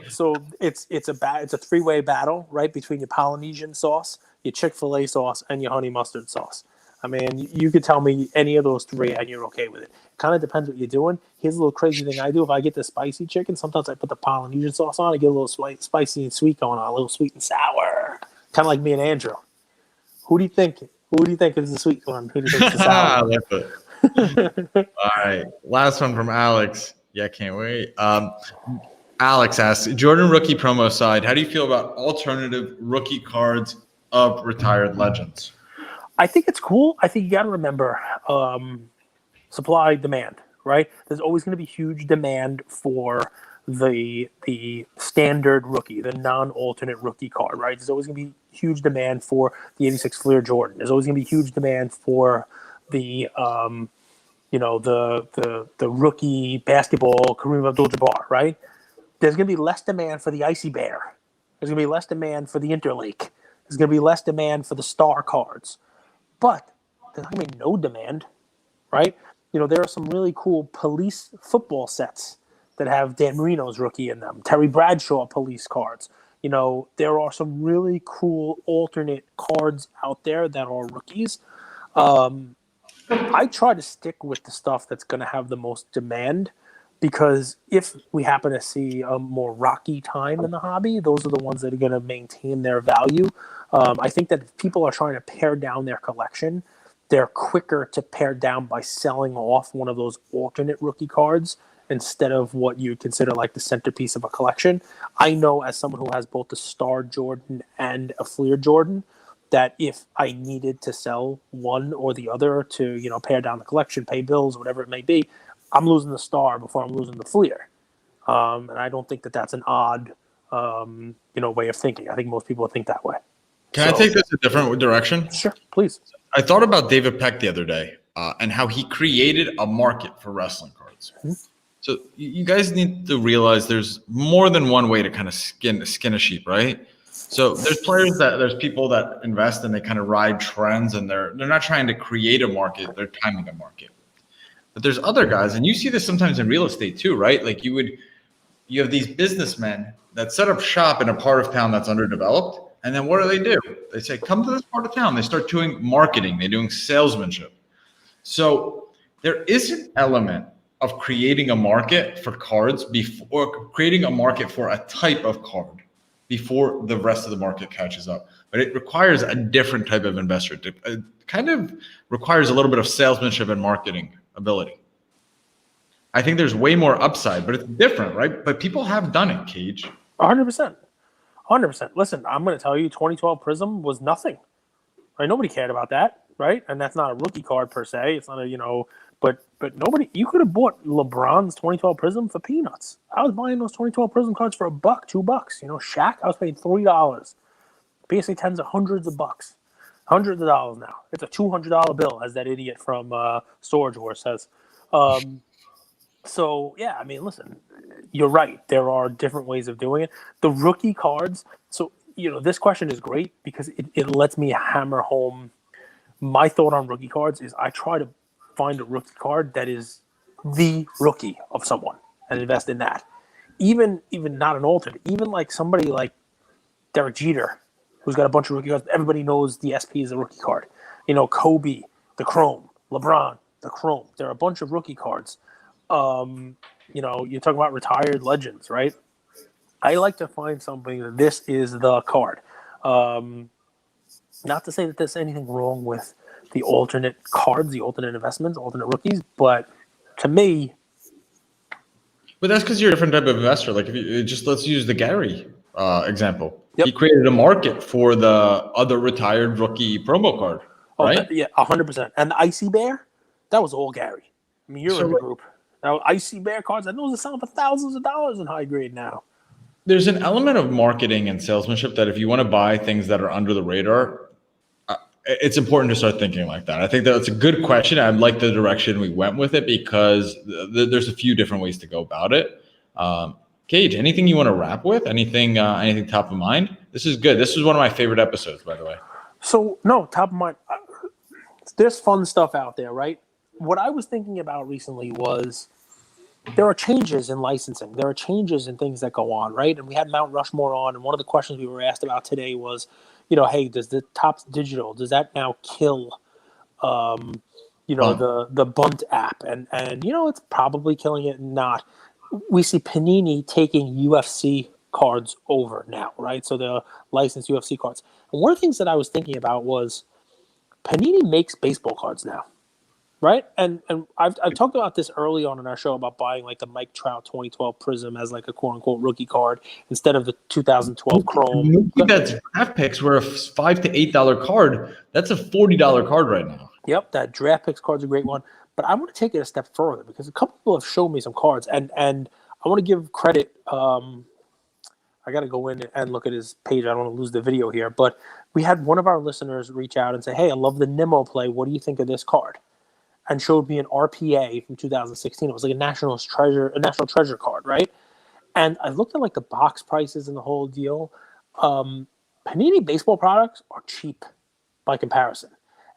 So it's a three-way battle, right, between your Polynesian sauce, your Chil Fil A sauce, and your honey mustard sauce. I mean, you could tell me any of those three, and you're okay with it. Kind of depends what you're doing. Here's a little crazy thing I do. If I get the spicy chicken, sometimes I put the Polynesian sauce on. I get a little spicy and sweet going on, a little sweet and sour. Kind of like me and Andrew. Who do you think? Who do you think is the sweet one? Who do you think is the I sour one? love it. All right, last one from Alex. Yeah, can't wait. Alex asks, Jordan rookie promo side, how do you feel about alternative rookie cards of retired legends? I think it's cool. I think you got to remember supply demand, right? There's always going to be huge demand for the standard rookie, the non-alternate rookie card, right? There's always going to be huge demand for the 86 Fleer Jordan. There's always going to be huge demand for the the rookie basketball Kareem Abdul-Jabbar, right? There's going to be less demand for the Icy Bear. There's going to be less demand for the Interlake. There's going to be less demand for the star cards. But there's not going to be no demand, right? There are some really cool police football sets that have Dan Marino's rookie in them, Terry Bradshaw police cards. There are some really cool alternate cards out there that are rookies. I try to stick with the stuff that's going to have the most demand because if we happen to see a more rocky time in the hobby, those are the ones that are going to maintain their value. I think that if people are trying to pare down their collection, they're quicker to pare down by selling off one of those alternate rookie cards instead of what you consider like the centerpiece of a collection. I know as someone who has both a Star Jordan and a Fleer Jordan, that if I needed to sell one or the other to, pare down the collection, pay bills, whatever it may be, I'm losing the Star before I'm losing the Fleer. And I don't think that that's an odd, way of thinking. I think most people think that way. Can I take this a different direction? Sure, please. I thought about David Peck the other day and how he created a market for wrestling cards. Mm-hmm. So you guys need to realize there's more than one way to kind of skin a sheep, right? So there's people that invest and they kind of ride trends and they're not trying to create a market, they're timing a market. But there's other guys, and you see this sometimes in real estate too, right? Like you have these businessmen that set up shop in a part of town that's underdeveloped. And then what do? They say, come to this part of town. They start doing marketing. They're doing salesmanship. So there is an element of creating a market for cards before creating a market for a type of card before the rest of the market catches up. But it requires a different type of investor. It kind of requires a little bit of salesmanship and marketing ability. I think there's way more upside, but it's different, right? But people have done it, Cage. 100%. 100%. Listen, I'm going to tell you, 2012 Prizm was nothing. Right? Nobody cared about that, right? And that's not a rookie card per se. It's not a, but nobody. You could have bought LeBron's 2012 Prizm for peanuts. I was buying those 2012 Prizm cards for $1, $2. Shaq, I was paying $3. PSA 10s are hundreds of bucks, hundreds of dollars now. It's a $200 bill, as that idiot from Storage Wars says. So, yeah, I mean, listen, you're right. There are different ways of doing it. The rookie cards, so, this question is great because it lets me hammer home my thought on rookie cards is I try to find a rookie card that is the rookie of someone and invest in that. Even not an alternate, even like somebody like Derek Jeter, who's got a bunch of rookie cards. Everybody knows the SP is a rookie card. Kobe, the Chrome, LeBron, the Chrome. There are a bunch of rookie cards. You're talking about retired legends, right? I like to find something that this is the card. Not to say that there's anything wrong with the alternate cards, the alternate investments, alternate rookies, but to me. But that's because you're a different type of investor. Like let's use the Gary example. Yep. He created a market for the other retired rookie promo card, right? Yeah, 100%. And the Icy Bear, that was all Gary. I mean, you're in the group. Now, Icy Bear cards, I know they're selling for thousands of dollars in high grade now. There's an element of marketing and salesmanship that if you want to buy things that are under the radar, it's important to start thinking like that. I think that's a good question. I like the direction we went with it because there's a few different ways to go about it. Cage, anything you want to wrap with? Anything top of mind? This is good. This is one of my favorite episodes, by the way. So, no, top of mind. There's fun stuff out there, right? What I was thinking about recently was there are changes in licensing. There are changes in things that go on, right? And we had Mount Rushmore on, and one of the questions we were asked about today was, hey, does the Topps Digital, does that now kill, the Bunt app? And it's probably killing it and not. We see Panini taking UFC cards over now, right? So the licensed UFC cards. And one of the things that I was thinking about was Panini makes baseball cards now, right? And I've talked about this early on in our show about buying like the Mike Trout 2012 Prizm as like a quote unquote rookie card instead of the 2012 Chrome. That's draft picks were a $5 to $8 card. That's a $40 card right now. Yep, that draft picks card's a great one. But I want to take it a step further because a couple people have shown me some cards, and I want to give credit. I got to go in and look at his page. I don't want to lose the video here, but we had one of our listeners reach out and say, "Hey, I love the Nimmo play. What do you think of this card?" And showed me an RPA from 2016. It was like a national treasure card, right? And I looked at like the box prices and the whole deal. Panini baseball products are cheap by comparison.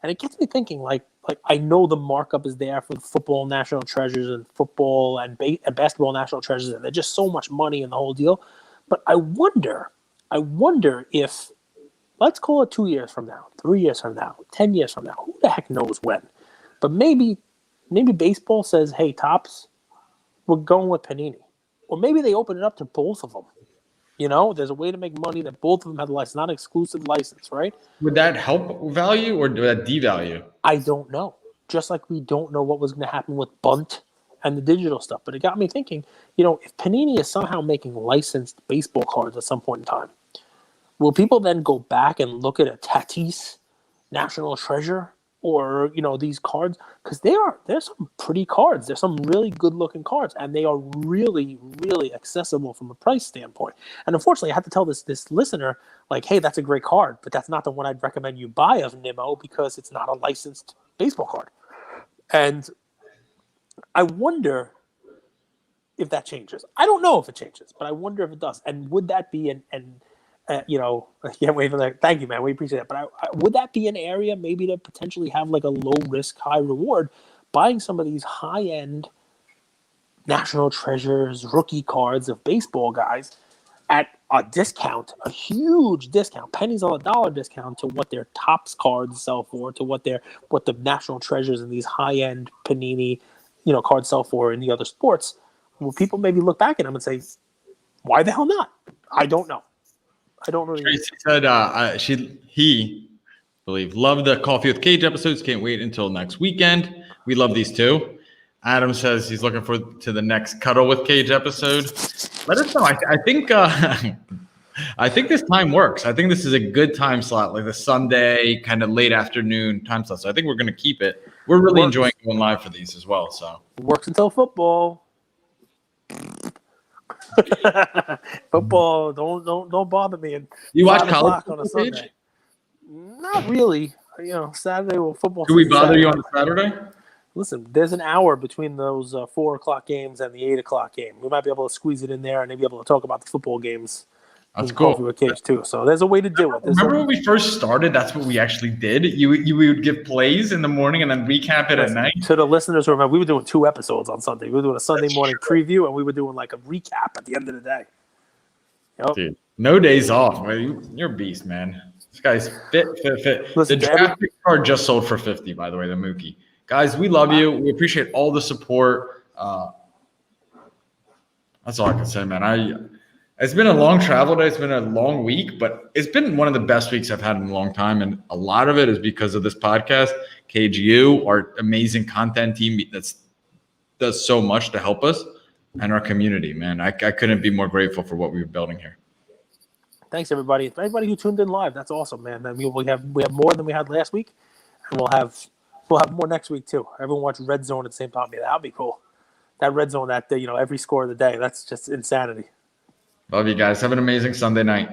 And it gets me thinking, like I know the markup is there for the football national treasures and football and basketball national treasures, and they're just so much money in the whole deal. But I wonder if, let's call it 2 years from now, 3 years from now, 10 years from now, who the heck knows when? But maybe baseball says, hey, Topps, we're going with Panini. Or maybe they open it up to both of them. You know, there's a way to make money that both of them have the license, not exclusive license, right? Would that help value or would that devalue? I don't know. Just like we don't know what was going to happen with Bunt and the digital stuff. But it got me thinking, you know, if Panini is somehow making licensed baseball cards at some point in time, will people then go back and look at a Tatis National Treasure or, you know, these cards? Because there's some pretty cards. There's some really good-looking cards, and they are really, really accessible from a price standpoint. And unfortunately, I had to tell this listener, like, hey, that's a great card, but that's not the one I'd recommend you buy of Nimmo because it's not a licensed baseball card. And I wonder if that changes. I don't know if it changes, but I wonder if it does. And would that be you know, I can't wait for that. Thank you, man. We appreciate that. But would that be an area maybe to potentially have like a low risk, high reward, buying some of these high end national treasures, rookie cards of baseball guys at a discount, a huge discount, pennies on a dollar discount to what their Topps cards sell for, to what the national treasures and these high end Panini, you know, cards sell for in the other sports? Will people maybe look back at them and say, why the hell not? I don't know. I don't really. Tracy said he loved the Coffee with Cage episodes. Can't wait until next weekend. We love these too. Adam says he's looking forward to the next Cuddle with Cage episode. Let us know. I think I think this time works. I think this is a good time slot, like the Sunday kind of late afternoon time slot. So I think we're going to keep it. We're really enjoying going live for these as well. So works until football. Football, don't bother me. And you watch college on a Sunday? Not really. You know, Saturday will football. Do we bother you on a Saturday? Listen, there's an hour between those 4 o'clock games and the 8 o'clock game. We might be able to squeeze it in there and maybe able to talk about the football games. That's cool. Coffee with Cage too. So there's a way to do it. Remember when we first started? That's what we actually did. You would give plays in the morning and then recap it at night. To the listeners who remember, we were doing 2 episodes on Sunday. We were doing a Sunday morning preview and we were doing like a recap at the end of the day. Yep. Dude, no days off. You're a beast, man. This guy's fit. Listen, the draft pick card just sold for $50, by the way, the Mookie. Guys, we love you. We appreciate all the support. That's all I can say, man. It's been a long travel day. It's been a long week, but it's been one of the best weeks I've had in a long time. And a lot of it is because of this podcast, KGU, our amazing content team that does so much to help us and our community, man. I couldn't be more grateful for what we were building here. Thanks, everybody. For everybody who tuned in live, that's awesome, man. I mean, we have more than we had last week, and we'll have more next week too. Everyone watch Red Zone at the same time. Yeah, that'll be cool. That Red Zone, that every score of the day, that's just insanity. Love you guys. Have an amazing Sunday night.